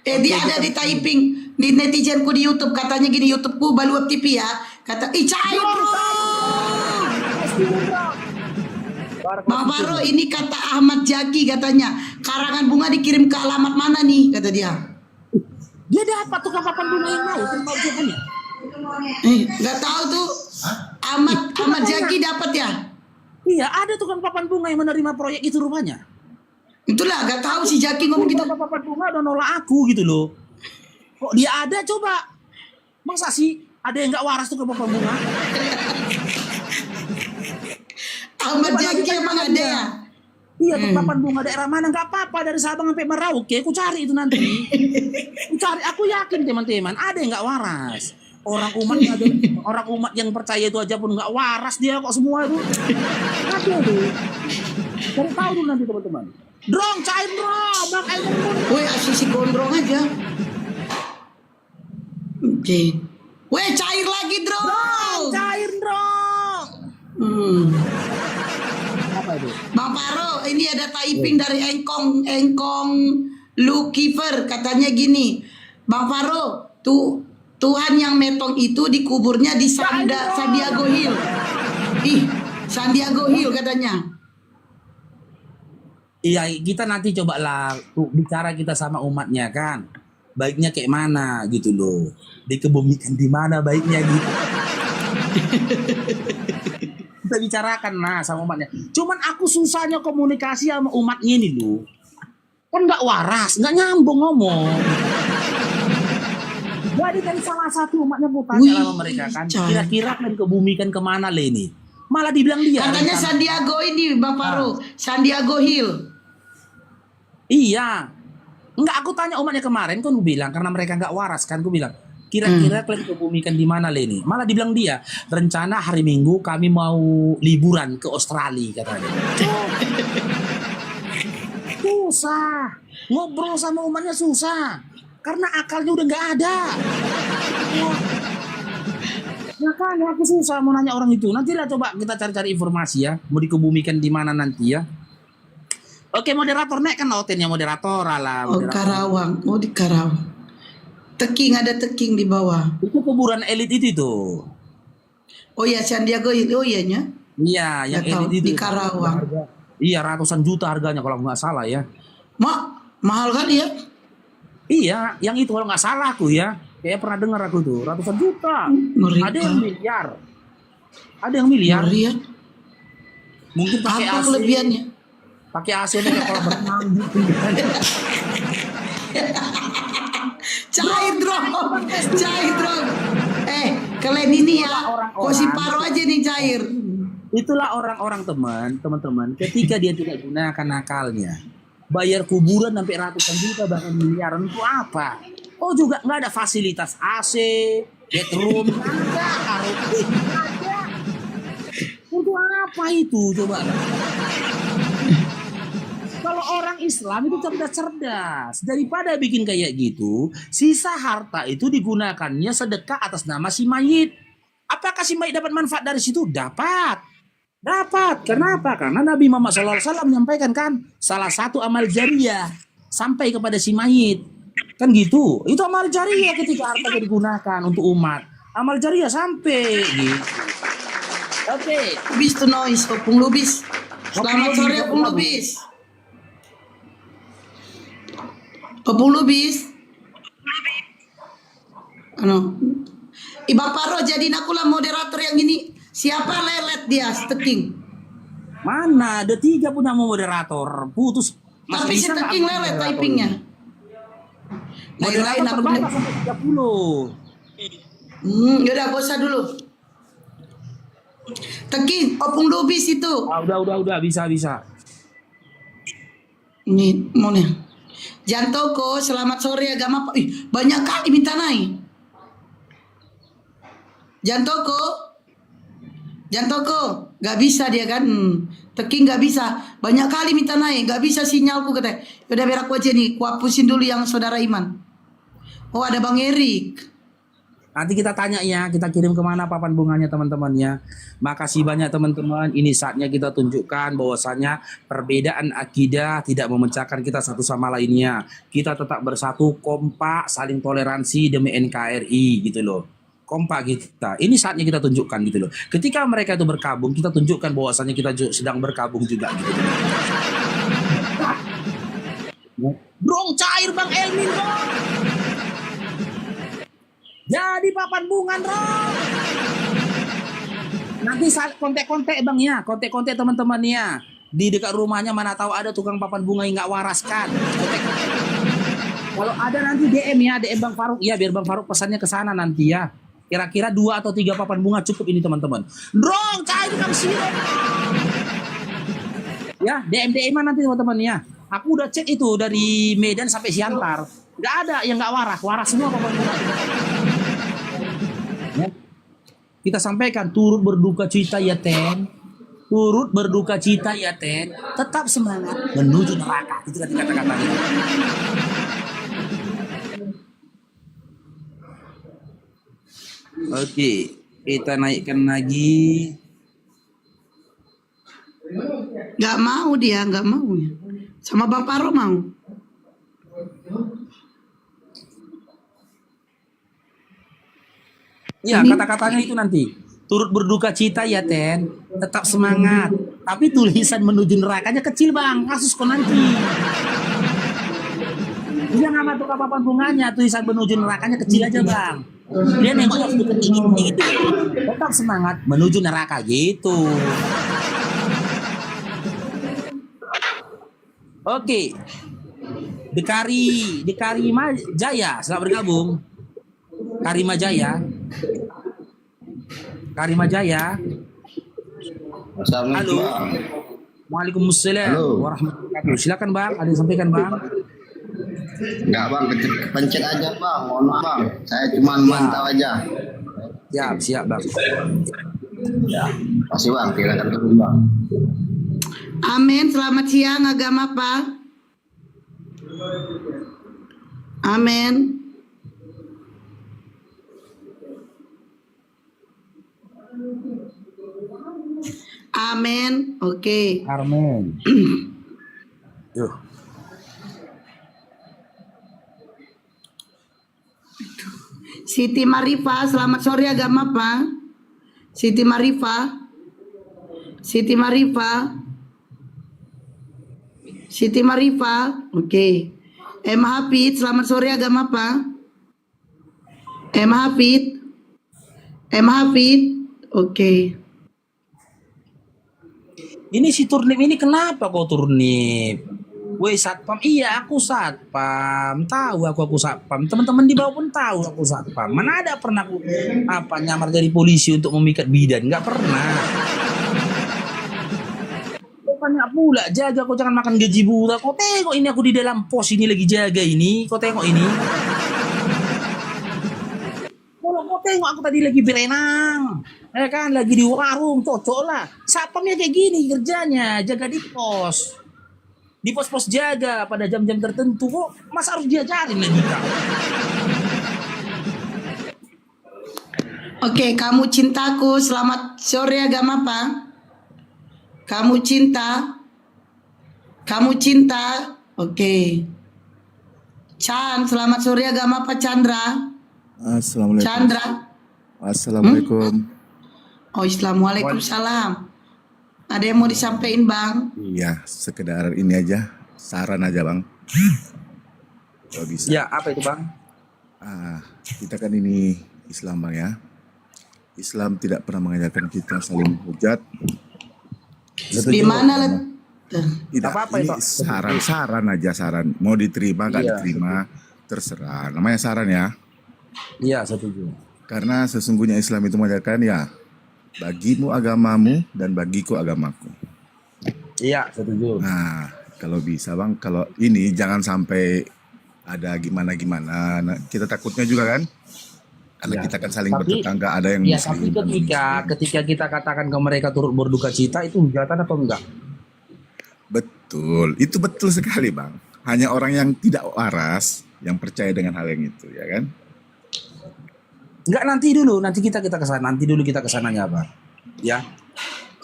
Dia ada di typing di netizenku di YouTube katanya gini, YouTubeku Baluap TV ya. Kata cair bro. Bang Paro ini kata Ahmad Jaki katanya karangan bunga dikirim ke alamat mana nih kata dia. Dia dapat tukang papan bunga yang lain kan mau jawabannya. Nggak tahu tuh. Ahmad Jaki dapat ya. Iya ada tukang papan bunga yang menerima proyek itu rupanya. Itulah nggak tahu si Jaki ngomong gitu. Papan bunga udah nolak aku gitu loh. Kok dia ada coba? Masa sih ada yang nggak waras tuh ke papan bunga? Ahmad Jaki emang ada ya? Iya tuh papan bunga daerah mana nggak apa-apa dari Sabang sampai Merauke. Aku cari itu nanti. Aku yakin teman-teman ada yang nggak waras. Orang umat yang percaya itu aja pun nggak waras dia kok semua itu. Ada tuh. Cari tahu dulu nanti teman-teman. Drong, cair drong, bang air Woi, asisi gondrong aja. Oke. Woi, cair lagi drong. Cair drong. Apa itu? Bang Paro, ini ada typing dari Engkong Lukifer katanya gini. Bang Paro, Tuhan yang metong itu dikuburnya di Sandiago Hill. Sandiago Hill katanya. Iya, kita nanti cobalah bicara kita sama umatnya kan. Baiknya kayak mana gitu loh. Dikebumikan di mana baiknya gitu. Kita bicarakan nah sama umatnya. Cuman aku susahnya komunikasi sama umatnya ini loh. Kan nggak waras, nggak nyambung ngomong. Jadi kan salah satu umatnya mau tanya sama mereka kan. Kira-kira kan kebumikan kemana le ini? Malah dibilang dia. Katanya Sandiago ini Bang Paro, Sandiago Hill. Iya. Enggak, aku tanya umatnya kemarin kan bilang karena mereka enggak waras kan aku bilang kira-kira kalian kebumikan di mana Leni? Malah dibilang dia rencana hari Minggu kami mau liburan ke Australia katanya. Susah ngobrol sama umatnya susah karena akalnya udah nggak ada. Makanya aku susah mau nanya orang itu. Nanti lah coba kita cari-cari informasi ya. Mau dikebumikan di mana nanti ya. Oke moderator nek kan hotelnya moderator lah. Oh Karawang, di Karawang. Teking ada teking di bawah. Itu kuburan elit itu tuh. Oh ya Sandiago Hill, oh iya nya. Iya yang elit itu. Di Karawang. Iya ratusan juta harganya kalau nggak salah ya. Mahal kali ya? Iya yang itu kalau nggak salah aku ya. Kayak pernah dengar aku tuh ratusan juta. Ada yang miliar. Ada yang miliar. Ya. Mungkin pakai apa AC. Kelebihannya? Pakai AC nya kalau berenang gitu. Cair dong. Cair dong. Kalian ini ya. Kok si Paro aja nih cair. Itulah orang-orang teman-teman ketika dia tidak gunakan akalnya. Bayar kuburan sampai ratusan juta bahkan miliaran itu apa? Oh juga nggak ada fasilitas AC, bedroom, nggak karaoke, nggak ada. Untuk apa itu coba? Kalau orang Islam itu cerdas-cerdas. Daripada bikin kayak gitu, sisa harta itu digunakannya sedekah atas nama si mayit. Apakah si mayit dapat manfaat dari situ? Dapat. Dapat. Kenapa? Karena Nabi Muhammad SAW menyampaikan kan, salah satu amal jariah sampai kepada si mayit. Kan gitu. Itu amal jariah ketika harta digunakan untuk umat. Amal jariah sampai gitu. Oke. Lubis to noise, Opung Lubis. Selamat sore Opung Lubis. Opung Lubis. Iba Paro jadi nakulah moderator yang ini. Siapa lelet dia Steking? Mana ada 3 punya moderator. Putus. Tapi si Steking lelet typingnya. Lain-lain aku terbatas sampai 30. Yaudah gak usah dulu. Teking, Opung Lubis itu. Udah bisa. Ini mau nih. Jantoko, selamat sore agama. Banyak kali minta naik. Jantoko, gak bisa dia kan. Teking gak bisa. Banyak kali minta naik, gak bisa sinyalku katanya. Udah biar aku aja nih, ku hapusin dulu yang saudara Iman. Oh ada Bang Erik. Nanti kita tanya ya, kita kirim kemana papan bunganya teman-temannya. Makasih banyak teman-teman. Ini saatnya kita tunjukkan bahwasanya perbedaan akidah tidak memecahkan kita satu sama lainnya. Kita tetap bersatu, kompak, saling toleransi demi NKRI gitu loh. Kompak kita. Ini saatnya kita tunjukkan gitu loh. Ketika mereka itu berkabung, kita tunjukkan bahwasanya kita sedang berkabung juga gitu loh. Bro, cair Bang Elmin dong. Jadi papan bunga dong. Nanti saat kontek-kontek Bang ya, kontek-kontek teman-teman ya. Di dekat rumahnya mana tahu ada tukang papan bunga yang nggak waras kan. Kalau ada nanti DM ya, DM Bang Faruk ya, biar Bang Faruk pesannya ke sana nanti ya. Kira-kira 2 atau 3 papan bunga cukup ini teman-teman. Drong, cair Kang Siro. Ya, DM nanti teman-teman ya. Aku udah cek itu dari Medan sampai Siantar. Nggak ada yang nggak waras semua papan bunga. Ya. Kita sampaikan turut berduka cita ya Ten. Turut berduka cita ya Ten. Tetap semangat menuju neraka. Itu tadi kata-katanya. Oke, kita naikkan lagi. Gak mau dia, gak mau ya. Sama Bang Paro mau. Ya, kata-katanya itu nanti. Turut berduka cita ya Ten. Tetap semangat. Tapi tulisan menuju nerakanya kecil Bang. Kasus kok nanti. Dia nggak masuk ke papan bunganya. Tulisan menuju nerakanya kecil aja Bang. Dia nengoknya sedikit gitu. Tetap semangat menuju neraka gitu. Oke. Dekarima Jaya selamat bergabung. Karima Jaya. Assalamualaikum. Halo. Waalaikumsalam warahmatullahi wabarakatuh. Silakan Bang, ada yang sampaikan Bang. Enggak Bang, pencet aja Bang. Mohon maaf Bang. Saya cuma mantau aja. Siap Bang. Ya, masih Bang, silakan turun Bang. Amin, selamat siang agama Pak. Amin. Amin. Oke. Amin. Yuk. Siti Marifa, selamat sore agama Pak. Siti Marifa. Oke. M Hafid, selamat sore agama Pak. M Hafid. Oke. Ini si Turnip ini kenapa kok Turnip? Woi satpam, iya aku satpam, tahu aku satpam. Teman-teman di bawah pun tahu aku satpam. Mana ada pernah aku nyamar jadi polisi untuk memikat bidan? Nggak pernah. Bukannya pula jaga, kau jangan makan gaji buta. Kau tengok ini aku di dalam pos ini lagi jaga ini. Kau tengok ini. Kalau kau tengok aku tadi lagi berenang, ya kan, lagi di warung, cocok lah. Satpamnya kayak gini kerjanya, jaga di pos. Di pos-pos jaga pada jam-jam tertentu, kok masa harus diajarin lagi kau? Oke, kamu cintaku, selamat sore agama apa? Kamu cinta? Oke. Chan, selamat sore agama apa Chandra? Assalamualaikum. Chandra? Assalamualaikum. Oh, Waalaikumsalam. Ada yang mau disampaikan Bang? Iya, sekedar ini aja, saran aja Bang. Kalau bisa. Ya, apa itu Bang? Kita kan ini Islam Bang ya. Islam tidak pernah mengajarkan kita saling hujat. Di mana Tidak, Apa-apa ini itu? saran aja, saran. Mau diterima nggak Iya. diterima, terserah. Namanya saran ya. Iya, setuju. Karena sesungguhnya Islam itu mengajarkan ya, bagimu agamamu dan bagiku agamaku. Iya, setuju. Nah, kalau bisa Bang, kalau ini jangan sampai ada gimana-gimana. Nah, kita takutnya juga kan, karena Ya, kita kan saling tapi- bertetangga, ada yang Ya, muslim. tapi dan ketika kita katakan ke mereka turut berduka cita, itu hujatan apa enggak? Betul, itu betul sekali Bang. Hanya orang yang tidak waras yang percaya dengan hal yang itu, ya kan? Enggak, nanti kita kesana. Nanti dulu kita kesananya apa? Ya.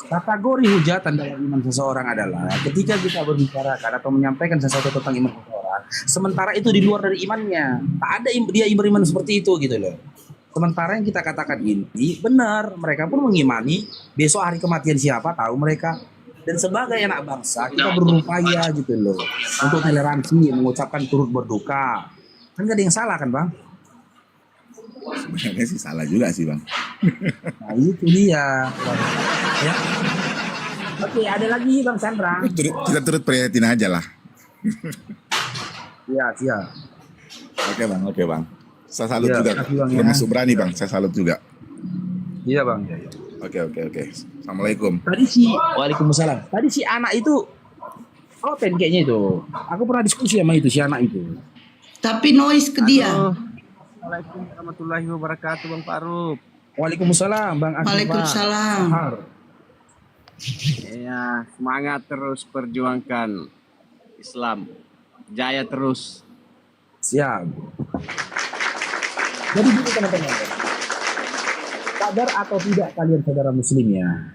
Kategori hujatan dalam iman seseorang adalah ketika kita berbicarakan atau menyampaikan sesuatu tentang iman seseorang, sementara itu di luar dari imannya. Tak ada dia beriman seperti itu gitu loh. Sementara yang kita katakan ini benar, mereka pun mengimani besok hari kematian siapa tahu mereka. Dan sebagai anak bangsa kita berupaya gitu loh untuk toleransi, mengucapkan turut berduka. Kan gak ada yang salah kan Bang? Sebenarnya sih salah juga sih Bang. Nah itu dia. Ya. Oke, ada lagi Bang Chandra. Kita turut prihatin aja lah. Iya, siap. Oke Bang. Saya salut Ya, juga. makasih, Bang, ya. Termasuk berani Bang, saya salut juga. Iya Bang. Oke. Assalamualaikum. Waalaikumsalam. Tadi si anak itu open kayaknya itu. Aku pernah diskusi sama itu si anak itu. Tapi noise ke dia. Assalamualaikum warahmatullahi wabarakatuh Bang Faruk. Waalaikumsalam Bang Akbar. Waalaikumsalam. Sahar. Ya, semangat terus perjuangkan Islam. Jaya terus. Siap. Jadi gini teman-teman. Sadar atau tidak kalian saudara muslimnya,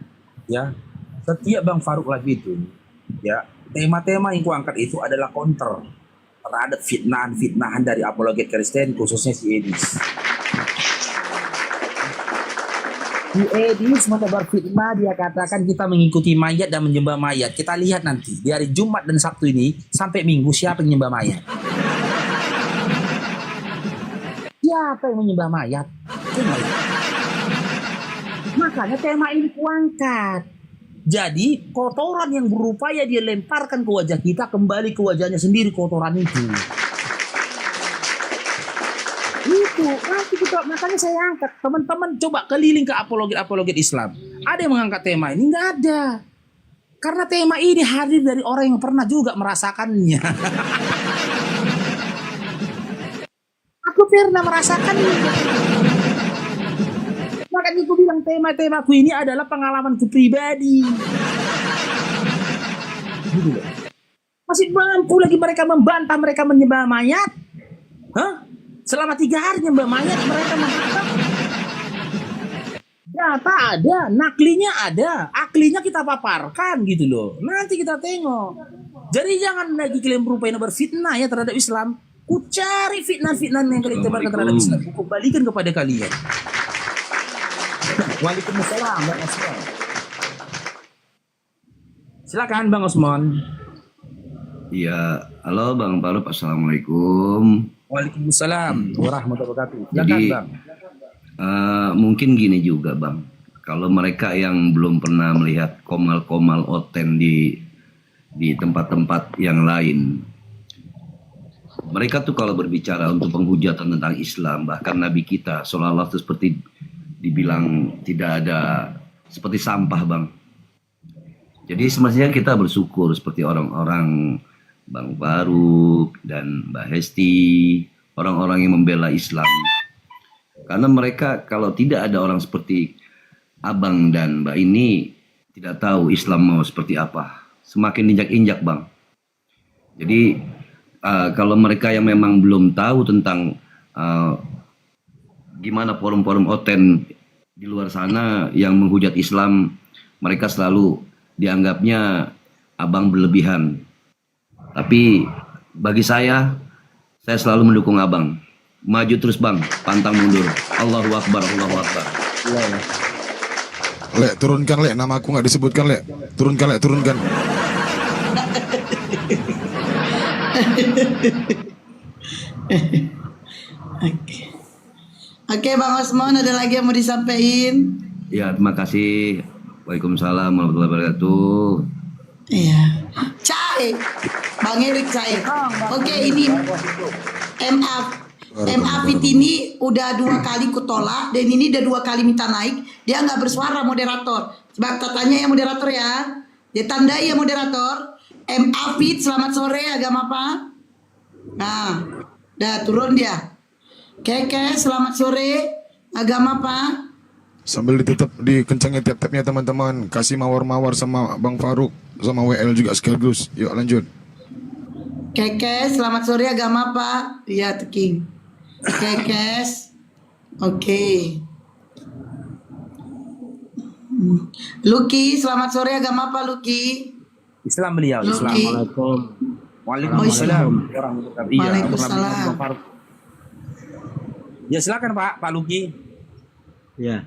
ya, setiap Bang Faruk lagi itu, ya, tema-tema yang kuangkat itu adalah counter terhadap fitnahan dari apologet Kristen, khususnya si Edis. Si Edis menebar fitnah, dia katakan kita mengikuti mayat dan menyembah mayat. Kita lihat nanti di hari Jumat dan Sabtu ini sampai Minggu siapa yang menyembah mayat? Siapa yang menyembah mayat? Makanya tema ini kuangkat. Jadi kotoran yang berupaya dia lemparkan ke wajah kita kembali ke wajahnya sendiri kotoran itu. Itu nanti kita, makanya saya angkat. Teman-teman coba keliling ke apologet Islam. Ada yang mengangkat tema ini? Nggak ada. Karena tema ini hadir dari orang yang pernah juga merasakannya. Aku pernah merasakannya. Makanya aku bilang tema-temaku ini adalah pengalamanku pribadi. Gitu loh. Masih mampu lagi mereka membantah mereka menyembah mayat? Hah? Selama 3 hari menyembah mayat mereka membantah. Data ada, naklinya ada, aklinya kita paparkan gitu loh. Nanti kita tengok. Jadi jangan lagi kalian berupaya berfitnah ya terhadap Islam. Ku cari fitnah-fitnah yang kalian tebarkan terhadap Islam. Ku kembalikan kepada kalian. Waalaikumsalam Bang Osman. Silakan Bang Osman. Ya, halo Bang Faruk, assalamualaikum. Waalaikumsalam warahmatullahi wabarakatuh. Silakan Jadi, Bang. mungkin gini juga Bang, kalau mereka yang belum pernah melihat komal-komal oten di di tempat-tempat yang lain. Mereka tuh kalau berbicara untuk penghujatan tentang Islam, bahkan Nabi kita seolah-olah tuh seperti dibilang tidak ada, seperti sampah bang. Jadi semestinya kita bersyukur seperti orang-orang Bang Faruk dan Mbak Hesti, orang-orang yang membela Islam. Karena mereka kalau tidak ada orang seperti Abang dan Mbak ini, tidak tahu Islam mau seperti apa. Semakin injak-injak bang. Jadi kalau mereka yang memang belum tahu tentang gimana forum-forum oten di luar sana yang menghujat Islam, mereka selalu dianggapnya abang berlebihan. Tapi bagi saya selalu mendukung abang. Maju terus bang, pantang mundur. Allahu Akbar, Allahu Akbar. Lek, turunkan Lek, nama aku nggak disebutkan Lek. Turunkan Lek, turunkan. Oke Bang Osmon, ada lagi yang mau disampaikan? Ya, terima kasih. Waalaikumsalam warahmatullahi wabarakatuh. Iya. Cai. Bang Erik Cai. Oke, ini MA Fit ini udah 2 kali kutolak dan ini udah 2 kali minta naik. Dia nggak bersuara moderator. Coba tanya ya moderator ya. Dia tandai ya moderator. MA Fit selamat sore, agama apa? Nah, dah turun dia. Keke selamat sore, agama apa? Sambil tetap dikencangin tiap-tiapnya teman-teman. Kasih mawar-mawar sama Bang Faruk, sama WL juga sekaligus. Yuk lanjut. Keke selamat sore, agama apa? Iya Teking. Kekes. Oke. Lucky selamat sore, agama apa Lucky? Islam beliau. Islam. Lucky. Waalaikumsalam. Waalaikumsalam. Ya silakan Pak Luki. Ya,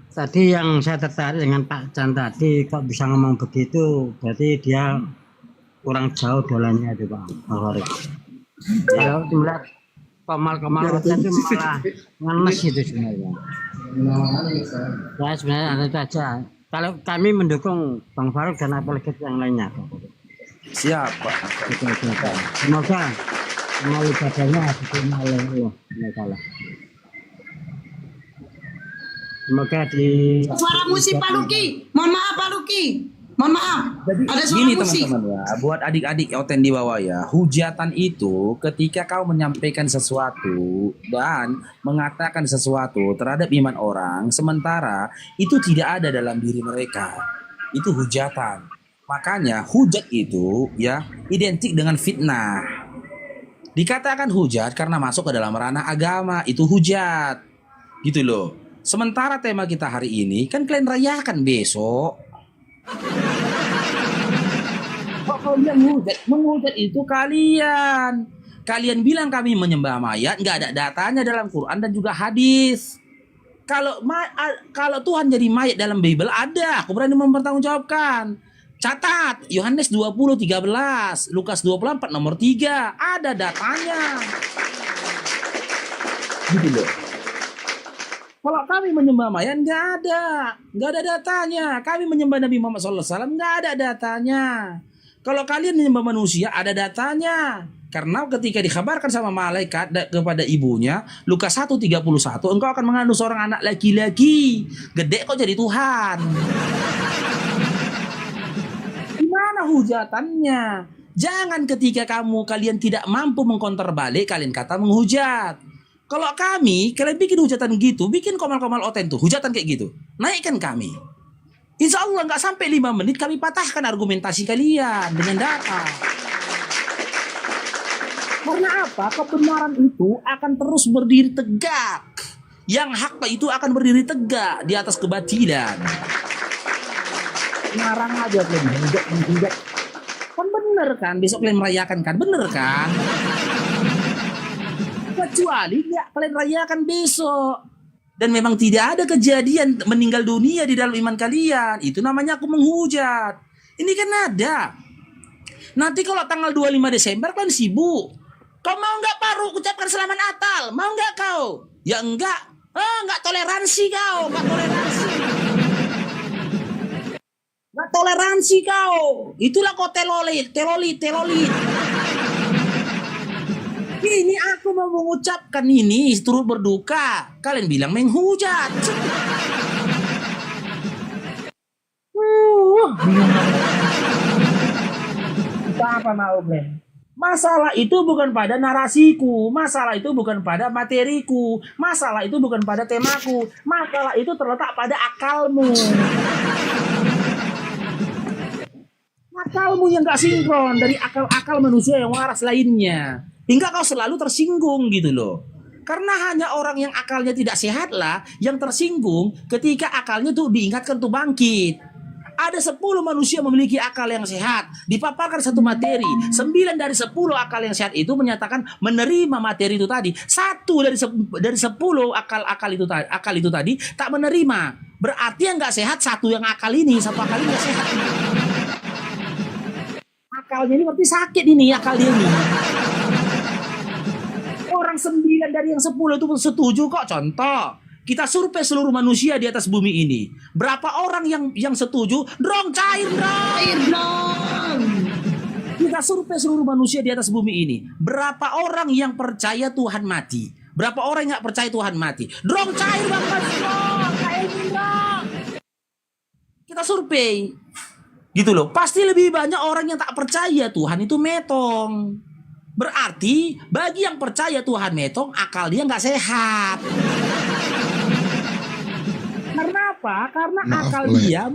tadi yang saya tertarik dengan Pak Chan tadi, kok bisa ngomong begitu, berarti dia kurang jauh jalannya itu Pak Farid. Kalau melihat Kemal itu malah ngenes itu sebenarnya. Saya sebenarnya ada itu aja. Kalau kami mendukung Bang Faruk dan apalagi yang lainnya. Siap Pak. Semoga amal ibadahnya diterima oleh Allah. Semoga di Suara musik Pak Luki. Mohon maaf Pak Luki. Mohon maaf. Ada suara Gini musik. teman-teman ya, buat adik-adik oten di bawah ya, hujatan itu ketika kau menyampaikan sesuatu dan mengatakan sesuatu terhadap iman orang, sementara itu tidak ada dalam diri mereka, itu hujatan. Makanya hujat itu ya identik dengan fitnah. Dikatakan hujat karena masuk ke dalam ranah agama, itu hujat. Gitu loh. Sementara tema kita hari ini kan kalian rayakan besok. Kok kalian menghujat itu kalian. Kalian bilang kami menyembah mayat, nggak ada datanya dalam Quran dan juga hadis. Kalau Tuhan jadi mayat dalam Bible ada, aku berani mempertanggungjawabkan. Catat Yohanes 20:13, Lukas 24 nomor 3, ada datanya. Gitu loh. Kalau kami menyembah mayat nggak ada datanya. Kami menyembah Nabi Muhammad SAW nggak ada datanya. Kalau kalian menyembah manusia ada datanya. Karena ketika dikabarkan sama malaikat kepada ibunya, Lukas 1:31, engkau akan mengandung seorang anak laki-laki. Gede kok jadi Tuhan. Gimana hujatannya? Jangan ketika kalian tidak mampu mengkonter balik, kalian kata menghujat. Kalau kalian bikin hujatan gitu, bikin komal-komal oten tuh, hujatan kayak gitu, naikkan kami. Insya Allah nggak sampai 5 menit kami patahkan argumentasi kalian dengan data. Karena apa? Kebenaran itu akan terus berdiri tegak. Yang hak itu akan berdiri tegak di atas kebatilan. Ngarang aja kalian menghujat. Kan bener kan? Besok kalian merayakan kan? Bener kan? Kecuali ya kalian rayakan besok dan memang tidak ada kejadian meninggal dunia di dalam iman kalian, itu namanya aku menghujat. Ini kan ada. Nanti kalau tanggal 25 Desember kalian sibuk, kau mau nggak Faruk ucapkan selamat Natal, mau nggak kau? Ya enggak. Nggak toleransi kau, nggak toleransi. Nggak toleransi apaan sih kau? Itulah kau telolit. Ini aku mau mengucapkan ini turut berduka. Kalian bilang menghujat. Apa mau, Ben? Masalah itu bukan pada narasiku, masalah itu bukan pada materiku, masalah itu bukan pada temaku, masalah itu terletak pada akalmu. Akalmu yang gak sinkron dari akal-akal manusia yang waras lainnya. Hingga kau selalu tersinggung gitu loh. Karena hanya orang yang akalnya tidak sehat lah yang tersinggung ketika akalnya tuh diingatkan tuh bangkit. Ada 10 manusia memiliki akal yang sehat. Dipaparkan satu materi. 9 dari 10 akal yang sehat itu menyatakan menerima materi itu tadi. 1 dari 10 akal itu tadi tak menerima. Berarti yang gak sehat satu yang akal ini. Satu akal ini gak sehat. Akalnya ini berarti sakit ini akal dia ini. Orang 9 dari yang 10 itu pun setuju kok. Contoh, kita survei seluruh manusia di atas bumi ini. Berapa orang yang setuju? Drong, cair dong. Kita survei seluruh manusia di atas bumi ini. Berapa orang yang percaya Tuhan mati? Berapa orang yang gak percaya Tuhan mati? Drong, cair banget dong. Kita survei. Gitu loh. Pasti lebih banyak orang yang tak percaya Tuhan itu metong. Berarti bagi yang percaya Tuhan metong, akal dia nggak sehat. Karena apa? Karena akal dia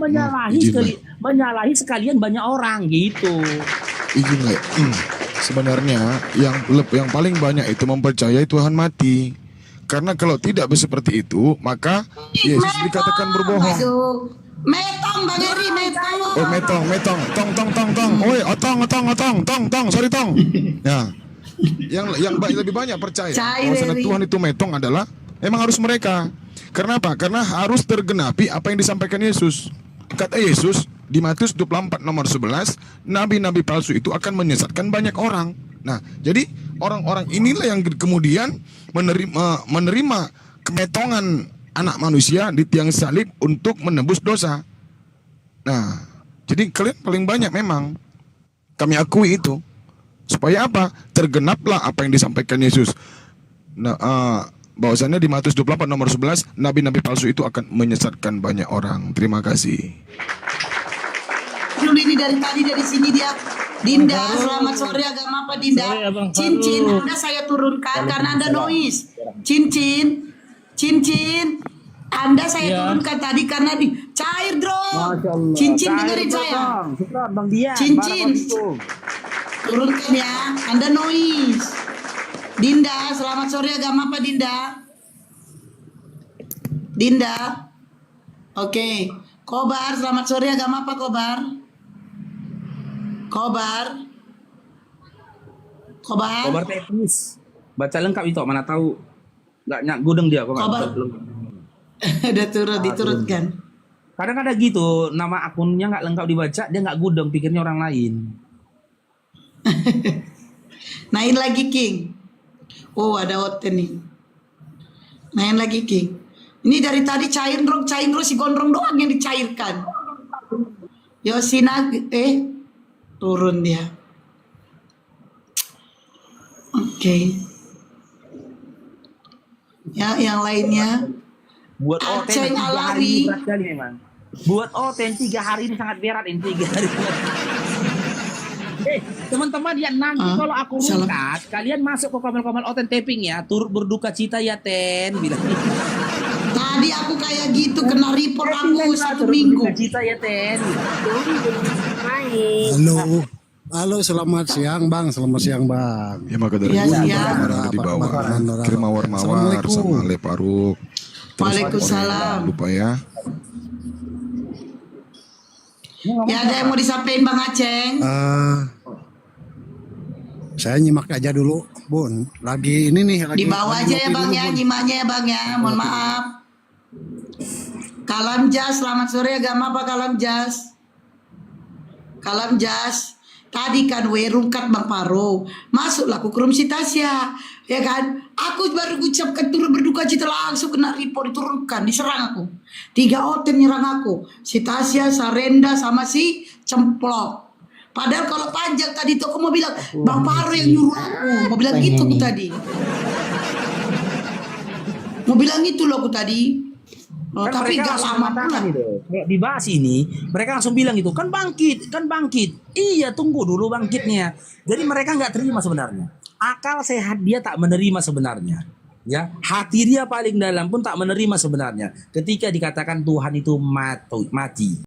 menyalahi sekalian banyak orang gitu. Izin Le. Sebenarnya yang paling banyak itu mempercayai Tuhan mati. Karena kalau tidak seperti itu, maka Yesus dikatakan berbohong. Metong Bang Eri, metong. Oh, metong. Tong. Oi, tong. Sorry, tong. Ya. Yang lebih banyak percaya bahwa Tuhan itu metong adalah emang harus mereka. Karena apa? Karena harus tergenapi apa yang disampaikan Yesus. Kata Yesus di Matius 24 nomor 11, nabi-nabi palsu itu akan menyesatkan banyak orang. Nah, jadi orang-orang inilah yang kemudian menerima kemetongan anak manusia di tiang salib untuk menebus dosa. Nah, jadi kalian paling banyak memang kami akui itu. Supaya apa? Tergenaplah apa yang disampaikan Yesus. Nah, bahwasannya di Matius 24 nomor 11, nabi-nabi palsu itu akan menyesatkan banyak orang. Terima kasih. Dulu ini dari tadi dari sini dia. Dinda, selamat sore agama apa Dinda? Cincin Anda saya turunkan karena Anda noise. Cincin Anda saya turunkan tadi karena cair dong. Cincin dengerin saya. Cincin turunkan ya. Anda noise. Dinda, selamat sore agama apa Dinda? Oke. Kobar, selamat sore agama apa Kobar? Kobar teknis. Baca lengkap itu mana tahu. Nggak nyak gudeng dia kok. Udah diturutkan. Kadang ada gitu, nama akunnya nggak lengkap dibaca, dia nggak gudeng, pikirnya orang lain. Nain lagi King. Oh ada hotel nih. Nain lagi King. Ini dari tadi cair dong si gondrong doang yang dicairkan. Yosina turun dia. Oke. Ya yang lainnya. Buat Aceh Alari. Buat Oten 3 hari ini sangat berat ini 3 hari. Teman-teman ya nanti kalau aku rukat, kalian masuk ke komen-komen Oten taping ya, turut berduka cita ya Ten bilang. Tadi aku kayak gitu kena report aku 1 minggu. Cita ya Ten. Halo, selamat siang Bang. Ya maka dari siang. di bawah kirim mawar sama Le Paruk. Waalaikumsalam. Lupa ya. Ya ada yang mau disampaikan Bang Aceh? Saya nyimak aja dulu, Bun. Lagi ini nih. Di bawah aja ya Bang ya, nyimaknya ya Bang ya. Mohon maaf. Kalam Jas, selamat sore agama apa Kalam Jas? Tadi kan rungkat Bang Paro, masuklah aku ke room si Tasya, ya kan? Aku baru ucapkan turut berduka cita langsung kena report, diturunkan, diserang aku. 3 OT nyerang aku, si Tasya, Sarenda sama si Cemplok. Padahal kalau panjang tadi tuh aku mau bilang Bang Paro yang nyuruh aku, mau bilang gitu aku tadi. Mau bilang itu loh aku tadi. Oh, Kan tapi mereka gak langsung lama mengatakan pula. itu. Kayak dibahas ini, mereka langsung bilang itu kan bangkit, kan bangkit. Iya, tunggu dulu bangkitnya. Jadi mereka nggak terima sebenarnya. Akal sehat dia tak menerima sebenarnya. Ya, hati dia paling dalam pun tak menerima sebenarnya. Ketika dikatakan Tuhan itu mati.